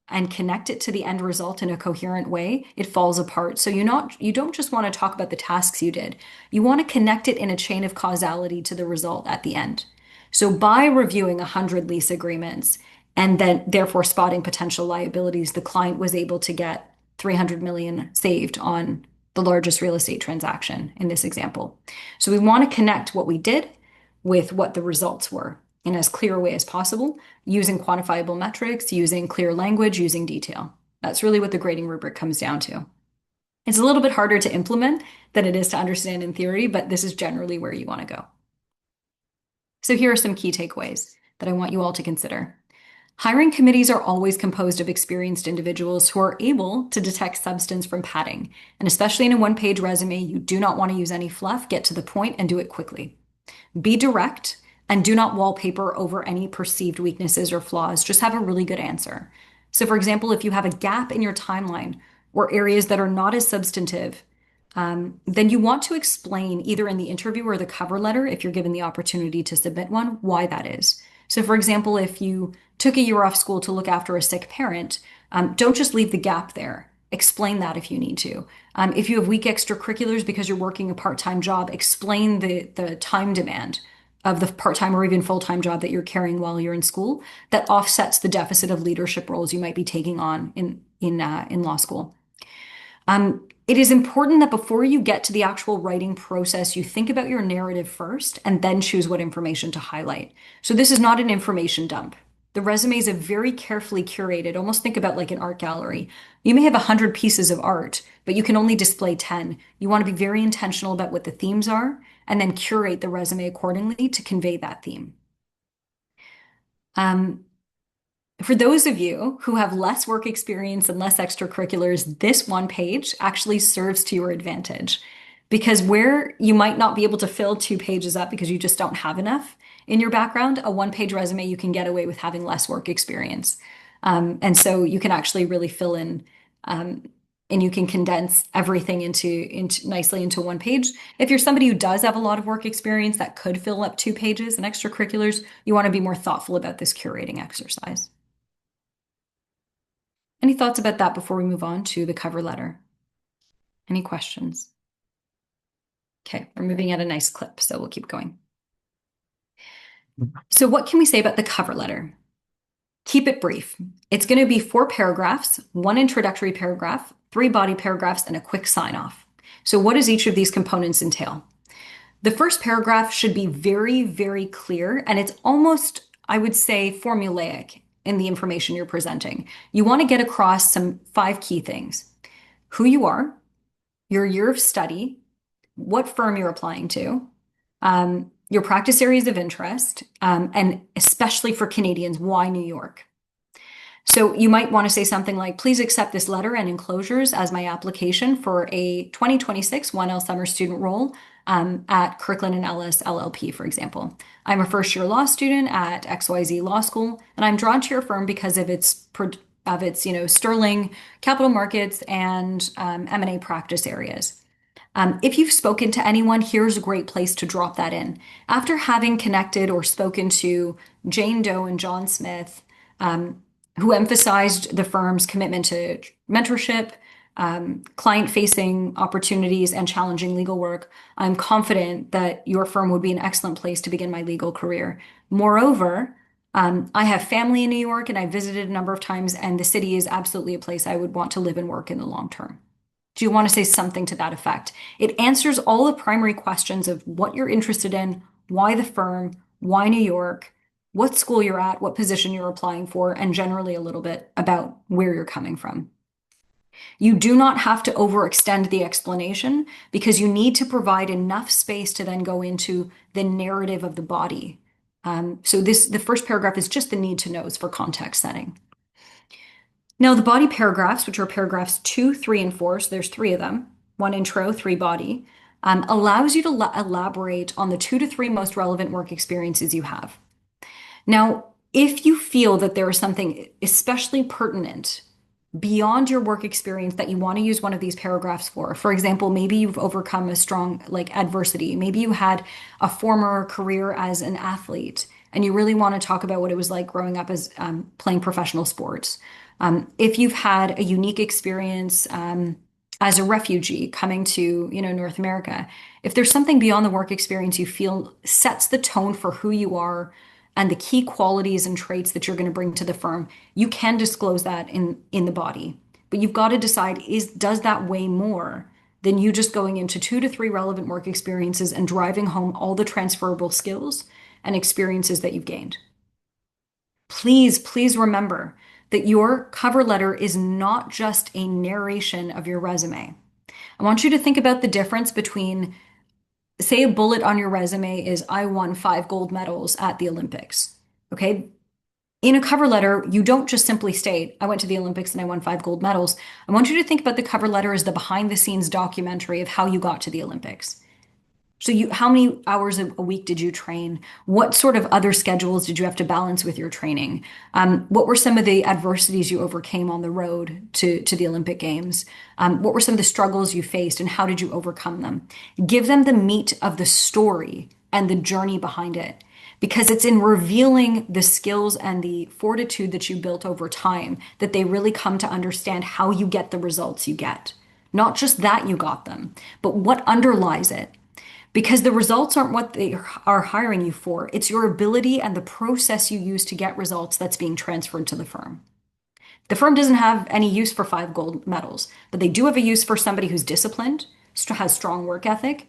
and connect it to the end result in a coherent way, it falls apart. So you don't just want to talk about the tasks you did. You want to connect it in a chain of causality to the result at the end. So by reviewing 100 lease agreements and then therefore spotting potential liabilities, the client was able to get 300 million saved on the largest real estate transaction in this example. So we want to connect what we did with what the results were in as clear a way as possible, using quantifiable metrics, using clear language, using detail. That's really what the grading rubric comes down to. It's a little bit harder to implement than it is to understand in theory, but this is generally where you want to go. So here are some key takeaways that I want you all to consider. Hiring committees are always composed of experienced individuals who are able to detect substance from padding. And especially in a one-page resume, you do not want to use any fluff, get to the point, and do it quickly. Be direct and do not wallpaper over any perceived weaknesses or flaws. Just have a really good answer. So, for example, if you have a gap in your timeline or areas that are not as substantive, then you want to explain either in the interview or the cover letter, if you're given the opportunity to submit one, why that is. So, for example, if you took a year off school to look after a sick parent, don't just leave the gap there. Explain that if you need to. If you have weak extracurriculars because you're working a part-time job, explain the time demand of the part-time or even full-time job that you're carrying while you're in school that offsets the deficit of leadership roles you might be taking on in law school. It is important that before you get to the actual writing process, you think about your narrative first and then choose what information to highlight. So this is not an information dump. The resume is a very carefully curated, almost think about like an art gallery. You may have 100 pieces of art, but you can only display 10. You want to be very intentional about what the themes are and then curate the resume accordingly to convey that theme. Um, for those of you who have less work experience and less extracurriculars, this one page actually serves to your advantage because where you might not be able to fill 2 pages up because you just don't have enough in your background, a one-page resume, you can get away with having less work experience. And so you can actually really fill in and you can condense everything into nicely into one page. If you're somebody who does have a lot of work experience that could fill up 2 pages and extracurriculars, you want to be more thoughtful about this curating exercise. Any thoughts about that before we move on to the cover letter? Any questions? Okay, we're moving at a nice clip, so we'll keep going. So what can we say about the cover letter? Keep it brief. It's going to be 4 paragraphs, 1 introductory paragraph, 3 body paragraphs, and a quick sign off. So what does each of these components entail? The first paragraph should be very, very clear, and it's almost, I would say, formulaic in the information you're presenting. You want to get across some 5 key things: who you are, your year of study, what firm you're applying to, your practice areas of interest, and especially for Canadians, why New York? So you might want to say something like, please accept this letter and enclosures as my application for a 2026 1L summer student role at Kirkland and Ellis LLP, for example. I'm a first-year law student at XYZ Law School, and I'm drawn to your firm because of its sterling capital markets and M&A practice areas. If you've spoken to anyone, here's a great place to drop that in. After having connected or spoken to Jane Doe and John Smith, who emphasized the firm's commitment to mentorship, client-facing opportunities, and challenging legal work, I'm confident that your firm would be an excellent place to begin my legal career. Moreover, I have family in New York and I visited a number of times, and the city is absolutely a place I would want to live and work in the long term. Do you want to say something to that effect? It answers all the primary questions of what you're interested in, why the firm, why New York, what school you're at, what position you're applying for, and generally a little bit about where you're coming from. You do not have to overextend the explanation because you need to provide enough space to then go into the narrative of the body. The first paragraph is just the need to knows for context setting. Now, the body paragraphs, which are paragraphs 2, 3, and 4, so there's 3 of them, 1 intro, 3 body, allows you to elaborate on the 2 to 3 most relevant work experiences you have. Now, if you feel that there is something especially pertinent beyond your work experience that you want to use one of these paragraphs for example, maybe you've overcome a strong adversity, maybe you had a former career as an athlete, and you really want to talk about what it was like growing up as playing professional sports. If you've had a unique experience as a refugee coming to, North America, if there's something beyond the work experience you feel sets the tone for who you are and the key qualities and traits that you're going to bring to the firm, you can disclose that in the body. But you've got to decide, does that weigh more than you just going into 2 to 3 relevant work experiences and driving home all the transferable skills and experiences that you've gained? Please remember that your cover letter is not just a narration of your resume. I want you to think about the difference between, say, a bullet on your resume is, I won 5 gold medals at the Olympics. Okay. In a cover letter, you don't just simply state, I went to the Olympics and I won 5 gold medals. I want you to think about the cover letter as the behind the scenes documentary of how you got to the Olympics. So how many hours a week did you train? What sort of other schedules did you have to balance with your training? What were some of the adversities you overcame on the road to the Olympic Games? What were some of the struggles you faced and how did you overcome them? Give them the meat of the story and the journey behind it. Because it's in revealing the skills and the fortitude that you built over time that they really come to understand how you get the results you get. Not just that you got them, but what underlies it, because the results aren't what they are hiring you for. It's your ability and the process you use to get results that's being transferred to the firm. The firm doesn't have any use for 5 gold medals, but they do have a use for somebody who's disciplined, has strong work ethic,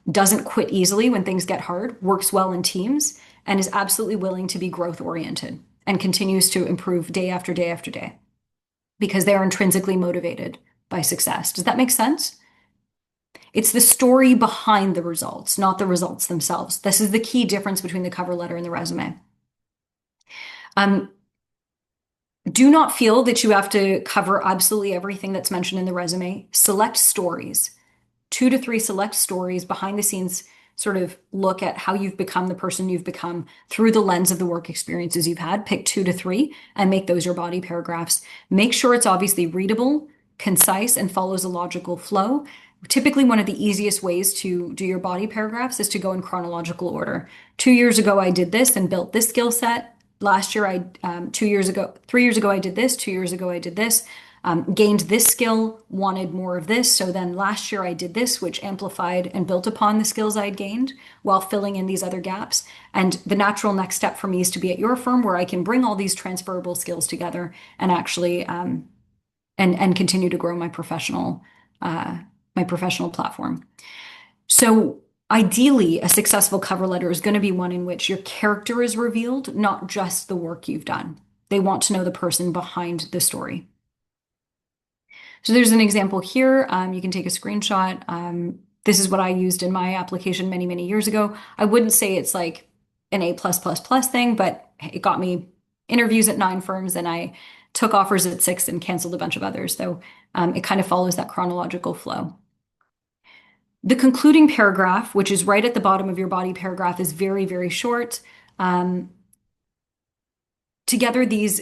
doesn't quit easily when things get hard, works well in teams, and is absolutely willing to be growth oriented and continues to improve day after day after day because they are intrinsically motivated by success. Does that make sense? It's the story behind the results, not the results themselves. This is the key difference between the cover letter and the resume. Um, do not feel that you have to cover absolutely everything that's mentioned in the resume. Select stories, 2 to 3 select stories, behind the scenes, sort of look at how you've become the person you've become through the lens of the work experiences you've had. Pick 2 to 3 and make those your body paragraphs. Make sure it's obviously readable, concise, and follows a logical flow. Typically, one of the easiest ways to do your body paragraphs is to go in chronological order. 2 years ago, I did this and built this skill set. Last year, 2 years ago, 3 years ago, I did this. 2 years ago, I did this. Gained this skill, wanted more of this. So then last year I did this, which amplified and built upon the skills I'd gained while filling in these other gaps. And the natural next step for me is to be at your firm where I can bring all these transferable skills together and actually and continue to grow my professional platform. So ideally, a successful cover letter is going to be one in which your character is revealed, not just the work you've done. They want to know the person behind the story. So there's an example here. You can take a screenshot. This is what I used in my application many, many years ago. I wouldn't say it's like an A+++ thing, but it got me interviews at 9 firms and I took offers at 6 and canceled a bunch of others. So it kind of follows that chronological flow. The concluding paragraph, which is right at the bottom of your body paragraph, is very, very short. Together, these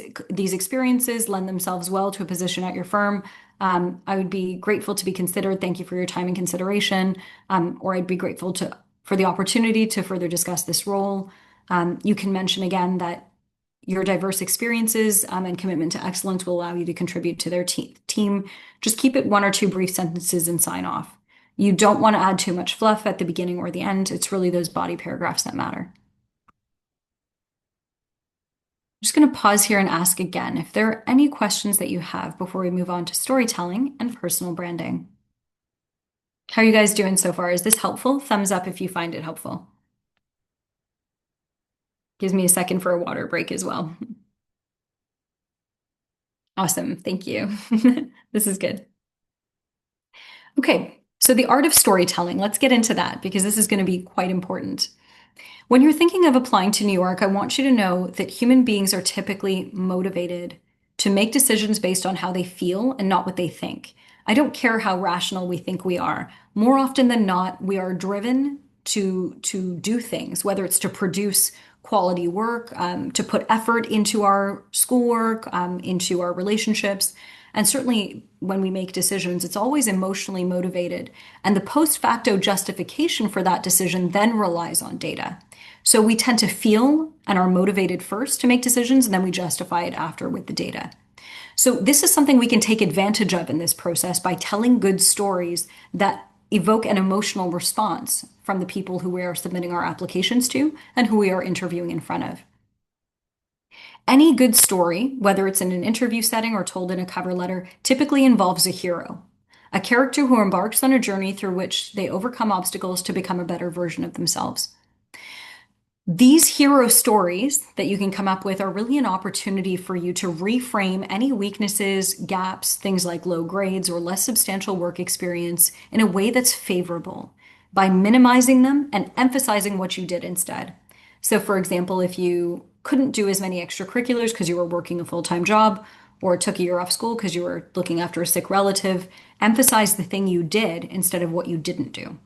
experiences lend themselves well to a position at your firm. I would be grateful to be considered. Thank you for your time and consideration. Or I'd be grateful for the opportunity to further discuss this role. You can mention again that your diverse experiences and commitment to excellence will allow you to contribute to their team. Just keep it 1 or 2 brief sentences and sign off. You don't want to add too much fluff at the beginning or the end. It's really those body paragraphs that matter. I'm just going to pause here and ask again if there are any questions that you have before we move on to storytelling and personal branding. How are you guys doing so far? Is this helpful? Thumbs up if you find it helpful. Gives me a second for a water break as well. Awesome. Thank you. This is good. Okay, so the art of storytelling, let's get into that because this is going to be quite important. When you're thinking of applying to New York, I want you to know that human beings are typically motivated to make decisions based on how they feel and not what they think. I don't care how rational we think we are. More often than not, we are driven to do things, whether it's to produce quality work, to put effort into our schoolwork, into our relationships. And certainly when we make decisions, it's always emotionally motivated. And the post facto justification for that decision then relies on data. So we tend to feel and are motivated first to make decisions, and then we justify it after with the data. So this is something we can take advantage of in this process by telling good stories that evoke an emotional response from the people who we are submitting our applications to and who we are interviewing in front of. Any good story, whether it's in an interview setting or told in a cover letter, typically involves a hero, a character who embarks on a journey through which they overcome obstacles to become a better version of themselves. These hero stories that you can come up with are really an opportunity for you to reframe any weaknesses, gaps, things like low grades or less substantial work experience in a way that's favorable by minimizing them and emphasizing what you did instead. So, for example, if you couldn't do as many extracurriculars because you were working a full-time job or took a year off school because you were looking after a sick relative, emphasize the thing you did instead of what you didn't do.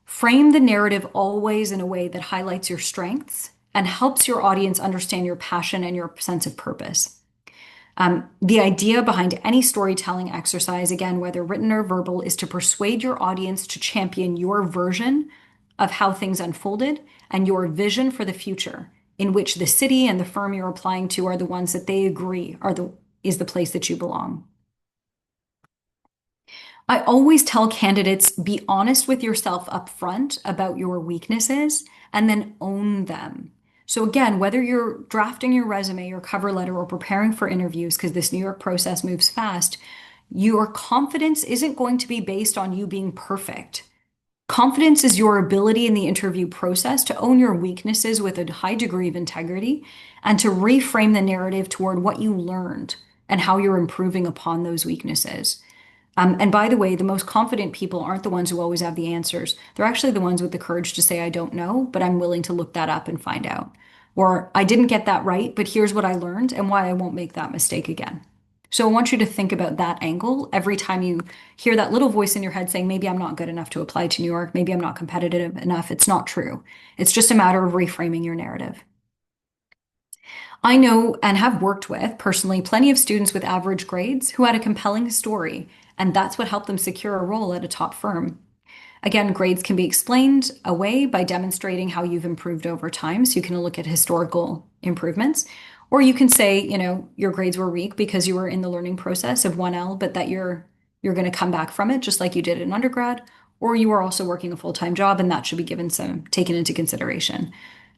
Frame the narrative always in a way that highlights your strengths and helps your audience understand your passion and your sense of purpose. The idea behind any storytelling exercise, again, whether written or verbal, is to persuade your audience to champion your version of how things unfolded and your vision for the future, in which the city and the firm you're applying to are the ones that they agree is the place that you belong. I always tell candidates be honest with yourself up front about your weaknesses and then own them. So, again, whether you're drafting your resume, your cover letter, or preparing for interviews, because this New York process moves fast, your confidence isn't going to be based on you being perfect. Confidence is your ability in the interview process to own your weaknesses with a high degree of integrity and to reframe the narrative toward what you learned and how you're improving upon those weaknesses. And by the way, the most confident people aren't the ones who always have the answers. They're actually the ones with the courage to say, I don't know, but I'm willing to look that up and find out. Or I didn't get that right, but here's what I learned and why I won't make that mistake again. So I want you to think about that angle every time you hear that little voice in your head saying, maybe I'm not good enough to apply to New York. Maybe I'm not competitive enough. It's not true. It's just a matter of reframing your narrative. I know and have worked with personally plenty of students with average grades who had a compelling story, and that's what helped them secure a role at a top firm. Again, grades can be explained away by demonstrating how you've improved over time. So you can look at historical improvements, or you can say, your grades were weak because you were in the learning process of 1L, but that you're going to come back from it just like you did in undergrad, or you are also working a full-time job, and that should be taken into consideration.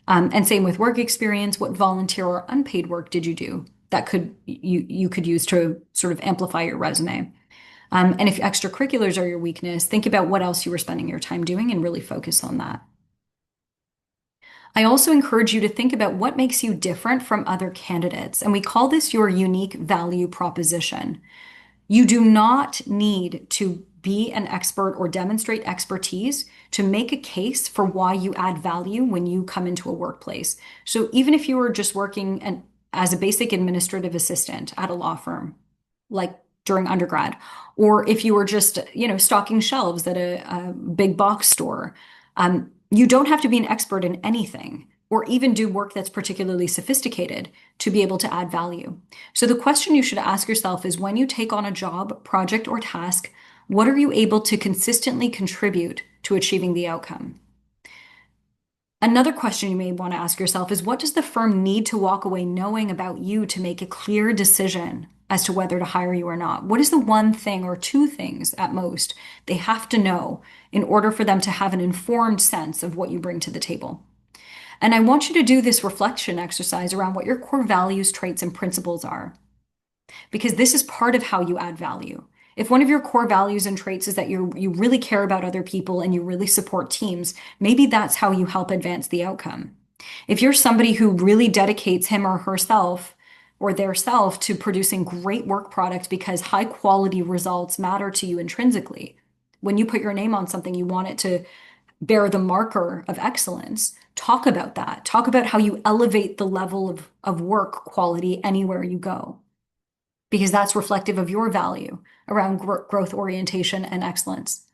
And same with work experience. What volunteer or unpaid work did you do that you could use to sort of amplify your resume? And if extracurriculars are your weakness, think about what else you were spending your time doing and really focus on that. I also encourage you to think about what makes you different from other candidates. And we call this your unique value proposition. You do not need to be an expert or demonstrate expertise to make a case for why you add value when you come into a workplace. So even if you were just working as a basic administrative assistant at a law firm, like during undergrad, or if you were just, stocking shelves at a big box store, you don't have to be an expert in anything or even do work that's particularly sophisticated to be able to add value. So the question you should ask yourself is when you take on a job, project, or task, what are you able to consistently contribute to achieving the outcome? Another question you may want to ask yourself is what does the firm need to walk away knowing about you to make a clear decision as to whether to hire you or not? What is the one thing or two things at most they have to know in order for them to have an informed sense of what you bring to the table? And I want you to do this reflection exercise around what your core values, traits, and principles are, because this is part of how you add value. If one of your core values and traits is that you really care about other people and you really support teams, maybe that's how you help advance the outcome. If you're somebody who really dedicates him or herself or their self to producing great work products because high quality results matter to you intrinsically, when you put your name on something, you want it to bear the marker of excellence. Talk about that. Talk about how you elevate the level of work quality anywhere you go, because that's reflective of your value around growth orientation and excellence.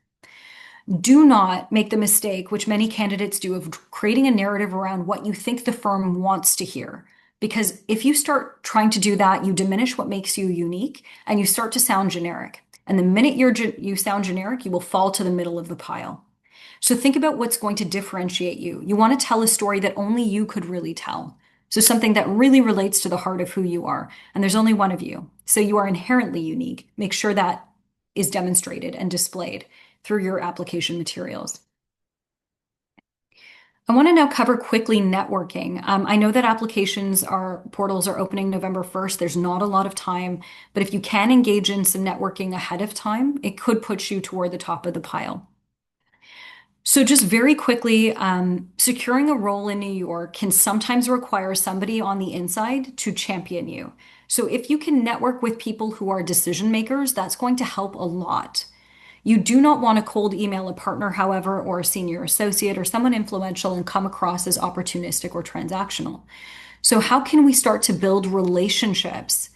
Do not make the mistake, which many candidates do, of creating a narrative around what you think the firm wants to hear. Because if you start trying to do that, you diminish what makes you unique and you start to sound generic. And the minute you sound generic, you will fall to the middle of the pile. So think about what's going to differentiate you. You want to tell a story that only you could really tell. So something that really relates to the heart of who you are. And there's only one of you. So you are inherently unique. Make sure that is demonstrated and displayed through your application materials. I want to now cover quickly networking. I know that portals are opening November 1st. There's not a lot of time, but if you can engage in some networking ahead of time, it could put you toward the top of the pile. So, just very quickly, securing a role in New York can sometimes require somebody on the inside to champion you. So, if you can network with people who are decision makers, that's going to help a lot. You do not want to cold email a partner, however, or a senior associate or someone influential and come across as opportunistic or transactional. So, how can we start to build relationships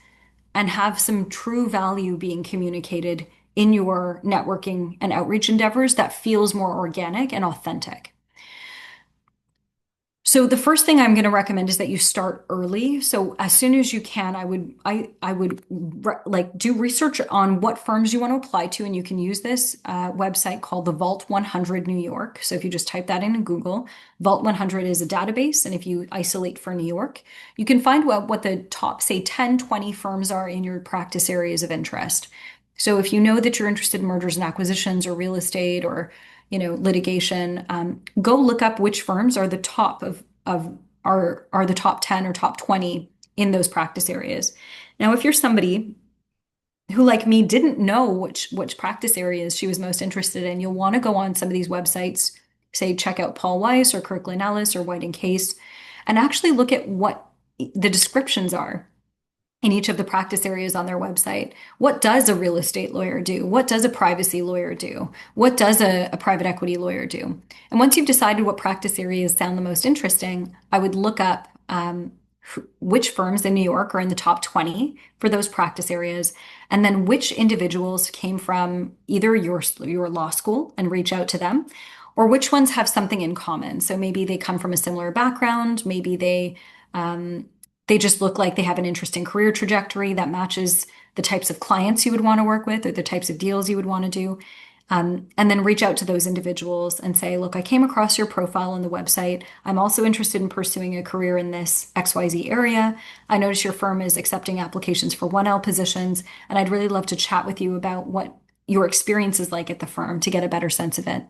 and have some true value being communicated in your networking and outreach endeavors that feels more organic and authentic? So the first thing I'm going to recommend is that you start early. So as soon as you can, I would do research on what firms you want to apply to, and you can use this website called the Vault 100 New York. So if you just type that in Google, Vault 100 is a database, and if you isolate for New York, you can find what the top, say, 10, 20 firms are in your practice areas of interest. So if you know that you're interested in mergers and acquisitions or real estate or litigation, go look up which firms are the top of are the top 10 or top 20 in those practice areas. Now, if you're somebody who, like me, didn't know which practice areas she was most interested in, you'll want to go on some of these websites, say check out Paul Weiss or Kirkland Ellis or White and Case, and actually look at what the descriptions are in each of the practice areas on their website. What does a real estate lawyer do? What does a privacy lawyer do? What does a private equity lawyer do? And once you've decided what practice areas sound the most interesting, I would look up which firms in New York are in the top 20 for those practice areas, and then which individuals came from either your law school and reach out to them, or which ones have something in common. So maybe they come from a similar background, maybe they just look like they have an interesting career trajectory that matches the types of clients you would want to work with or the types of deals you would want to do. And then reach out to those individuals and say, look, I came across your profile on the website. I'm also interested in pursuing a career in this XYZ area. I notice your firm is accepting applications for 1L positions, and I'd really love to chat with you about what your experience is like at the firm to get a better sense of it.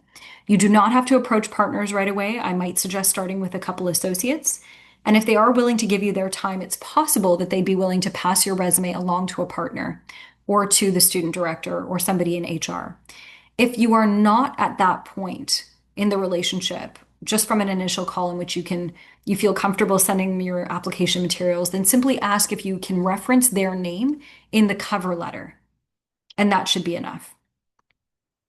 You do not have to approach partners right away. I might suggest starting with a couple associates. And if they are willing to give you their time, it's possible that they'd be willing to pass your resume along to a partner or to the student director or somebody in HR. If you are not at that point in the relationship, just from an initial call in which you feel comfortable sending them your application materials, then simply ask if you can reference their name in the cover letter, and that should be enough.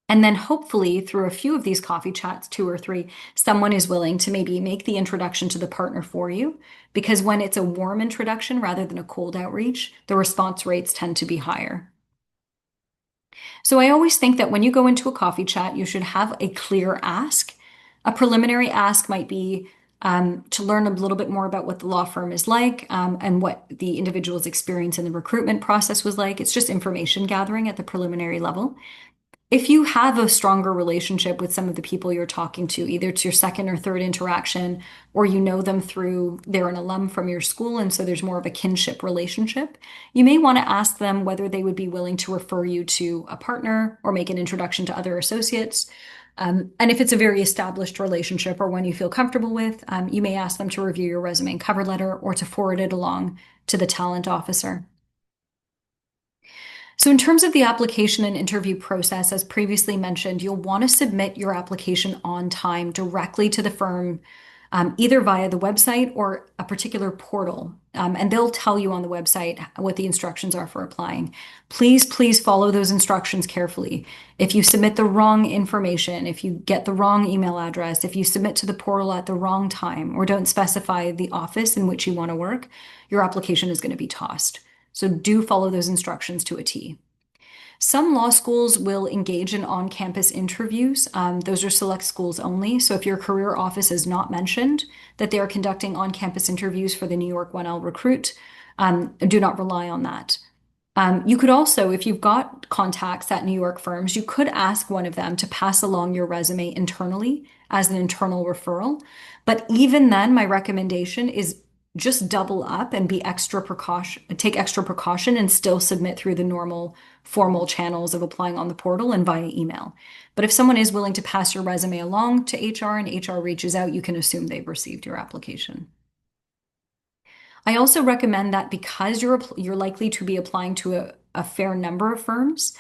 And then hopefully through a few of these coffee chats, two or three, someone is willing to maybe make the introduction to the partner for you. Because when it's a warm introduction rather than a cold outreach, the response rates tend to be higher. So I always think that when you go into a coffee chat, you should have a clear ask. A preliminary ask might be to learn a little bit more about what the law firm is like and what the individual's experience in the recruitment process was like. It's just information gathering at the preliminary level. If you have a stronger relationship with some of the people you're talking to, either it's your second or third interaction, or you know them through they're an alum from your school, and so there's more of a kinship relationship, you may want to ask them whether they would be willing to refer you to a partner or make an introduction to other associates. And if it's a very established relationship or one you feel comfortable with, you may ask them to review your resume and cover letter or to forward it along to the talent officer. So, in terms of the application and interview process, as previously mentioned, you'll want to submit your application on time directly to the firm, either via the website or a particular portal. And they'll tell you on the website what the instructions are for applying. Please, please follow those instructions carefully. If you submit the wrong information, if you get the wrong email address, if you submit to the portal at the wrong time, or don't specify the office in which you want to work, your application is going to be tossed. So do follow those instructions to a T. Some law schools will engage in on-campus interviews. Those are select schools only. So if your career office is not mentioned that they are conducting on-campus interviews for the New York 1L recruit, do not rely on that. You could also, if you've got contacts at New York firms, you could ask one of them to pass along your resume internally as an internal referral. But even then, my recommendation is just double up and take extra precaution and still submit through the normal formal channels of applying on the portal and via email. But if someone is willing to pass your resume along to HR and HR reaches out, you can assume they've received your application. I also recommend that because you're likely to be applying to a fair number of firms,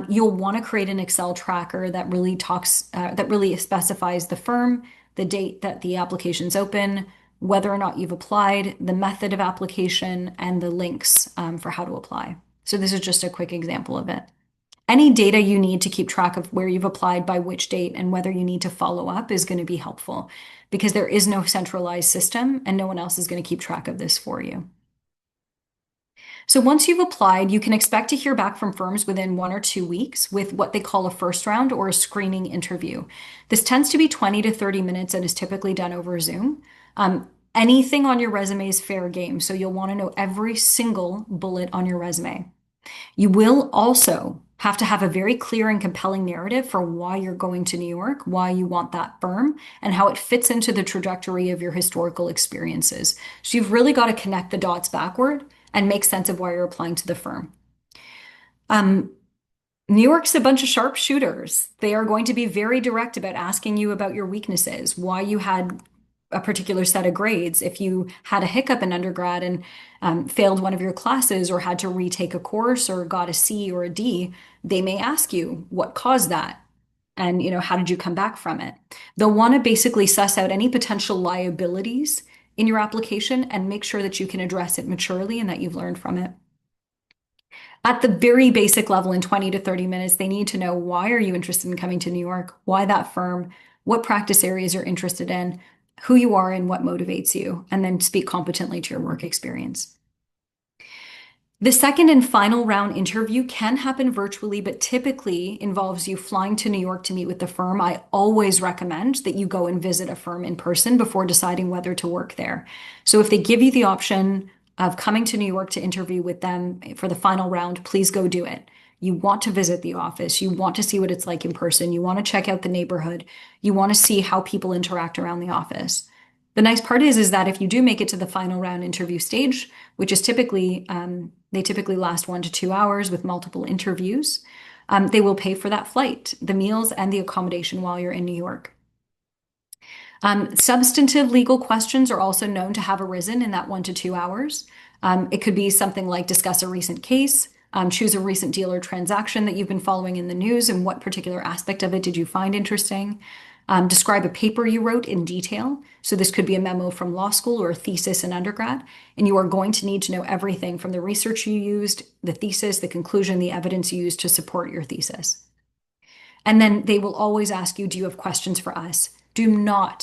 You'll want to create an Excel tracker that really specifies the firm, the date that the application's open, whether or not you've applied, the method of application, and the links for how to apply. So this is just a quick example of it. Any data you need to keep track of where you've applied by which date and whether you need to follow up is going to be helpful because there is no centralized system and no one else is going to keep track of this for you. So once you've applied, you can expect to hear back from firms within 1 or 2 weeks with what they call a first round or a screening interview. This tends to be 20 to 30 minutes and is typically done over Zoom. Anything on your resume is fair game, so you'll want to know every single bullet on your resume. You will also have to have a very clear and compelling narrative for why you're going to New York, why you want that firm, and how it fits into the trajectory of your historical experiences. So you've really got to connect the dots backward and make sense of why you're applying to the firm. Um, New York's a bunch of sharpshooters. They are going to be very direct about asking you about your weaknesses, why you had a particular set of grades. If you had a hiccup in undergrad and failed one of your classes or had to retake a course or got a C or a D, they may ask you what caused that. And, how did you come back from it? They'll want to basically suss out any potential liabilities in your application and make sure that you can address it maturely and that you've learned from it. At the very basic level, in 20 to 30 minutes, they need to know, why are you interested in coming to New York? Why that firm? What practice areas you're interested in? Who you are and what motivates you, and then speak competently to your work experience. The second and final round interview can happen virtually, but typically involves you flying to New York to meet with the firm. I always recommend that you go and visit a firm in person before deciding whether to work there. So if they give you the option of coming to New York to interview with them for the final round, please go do it. You want to visit the office. You want to see what it's like in person. You want to check out the neighborhood. You want to see how people interact around the office. The nice part is that if you do make it to the final round interview stage, which is they typically last 1 to 2 hours with multiple interviews, they will pay for that flight, the meals, and the accommodation while you're in New York. Substantive legal questions are also known to have arisen in that 1 to 2 hours. It could be something like discuss a recent case, choose a recent deal or transaction that you've been following in the news, and what particular aspect of it did you find interesting? Describe a paper you wrote in detail. So this could be a memo from law school or a thesis in undergrad. And you are going to need to know everything from the research you used, the thesis, the conclusion, the evidence you used to support your thesis. And then they will always ask you, do you have questions for us?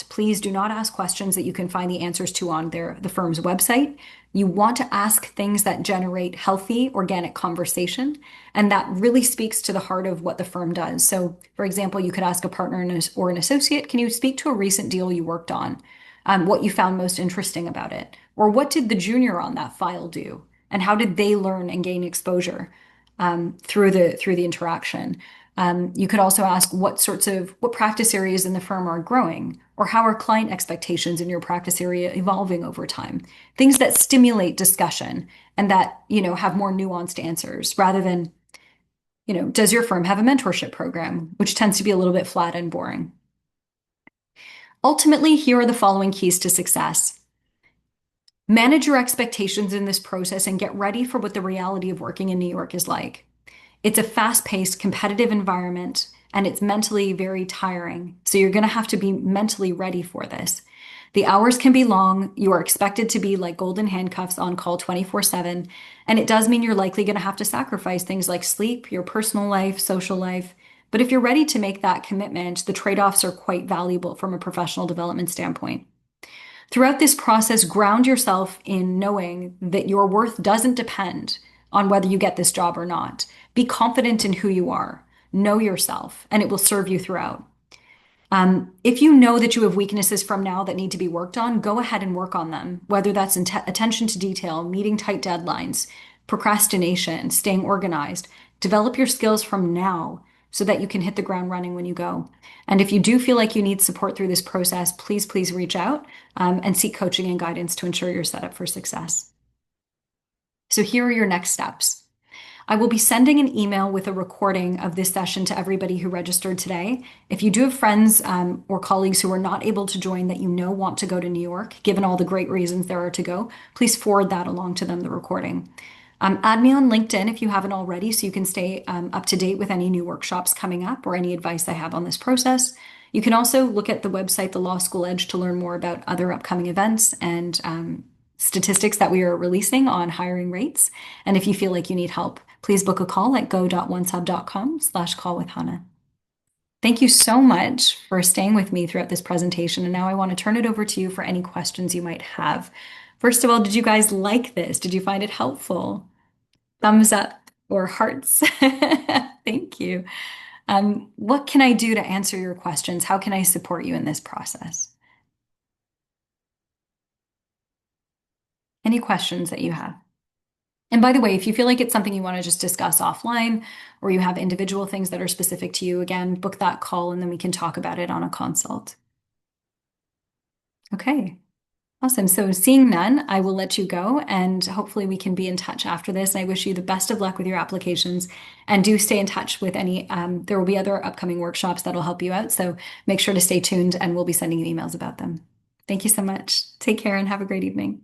Please do not ask questions that you can find the answers to on the firm's website. You want to ask things that generate healthy, organic conversation, and that really speaks to the heart of what the firm does. So, for example, you could ask a partner or an associate, can you speak to a recent deal you worked on? What you found most interesting about it? Or what did the junior on that file do? And how did they learn and gain exposure through the interaction? You could also ask what practice areas in the firm are growing, or how are client expectations in your practice area evolving over time? Things that stimulate discussion and that, have more nuanced answers rather than, does your firm have a mentorship program, which tends to be a little bit flat and boring. Ultimately, here are the following keys to success. Manage your expectations in this process and get ready for what the reality of working in New York is like. It's a fast-paced, competitive environment, and it's mentally very tiring. So you're going to have to be mentally ready for this. The hours can be long. You are expected to be like golden handcuffs on call 24/7. And it does mean you're likely going to have to sacrifice things like sleep, your personal life, social life. But if you're ready to make that commitment, the trade-offs are quite valuable from a professional development standpoint. Throughout this process, ground yourself in knowing that your worth doesn't depend on whether you get this job or not. Be confident in who you are. Know yourself, and it will serve you throughout. If you know that you have weaknesses from now that need to be worked on, go ahead and work on them, whether that's attention to detail, meeting tight deadlines, procrastination, staying organized. Develop your skills from now so that you can hit the ground running when you go. And if you do feel like you need support through this process, please reach out and seek coaching and guidance to ensure you're set up for success. So here are your next steps. I will be sending an email with a recording of this session to everybody who registered today. If you do have friends or colleagues who are not able to join that want to go to New York, given all the great reasons there are to go, please forward that along to them, the recording. Add me on LinkedIn if you haven't already, so you can stay up to date with any new workshops coming up or any advice I have on this process. You can also look at the website, The Law School Edge, to learn more about other upcoming events and statistics that we are releasing on hiring rates. And if you feel like you need help, please book a call at go.onehub.com/call with Hannah. Thank you so much for staying with me throughout this presentation. And now I want to turn it over to you for any questions you might have. First of all, did you guys like this? Did you find it helpful? Thumbs up or hearts? Thank you. What can I do to answer your questions? How can I support you in this process? Any questions that you have? And by the way, if you feel like it's something you want to just discuss offline or you have individual things that are specific to you, again, book that call and then we can talk about it on a consult. Okay. Awesome. So seeing none, I will let you go and hopefully we can be in touch after this. I wish you the best of luck with your applications and do stay in touch with any, there will be other upcoming workshops that'll help you out. So make sure to stay tuned and we'll be sending you emails about them. Thank you so much. Take care and have a great evening.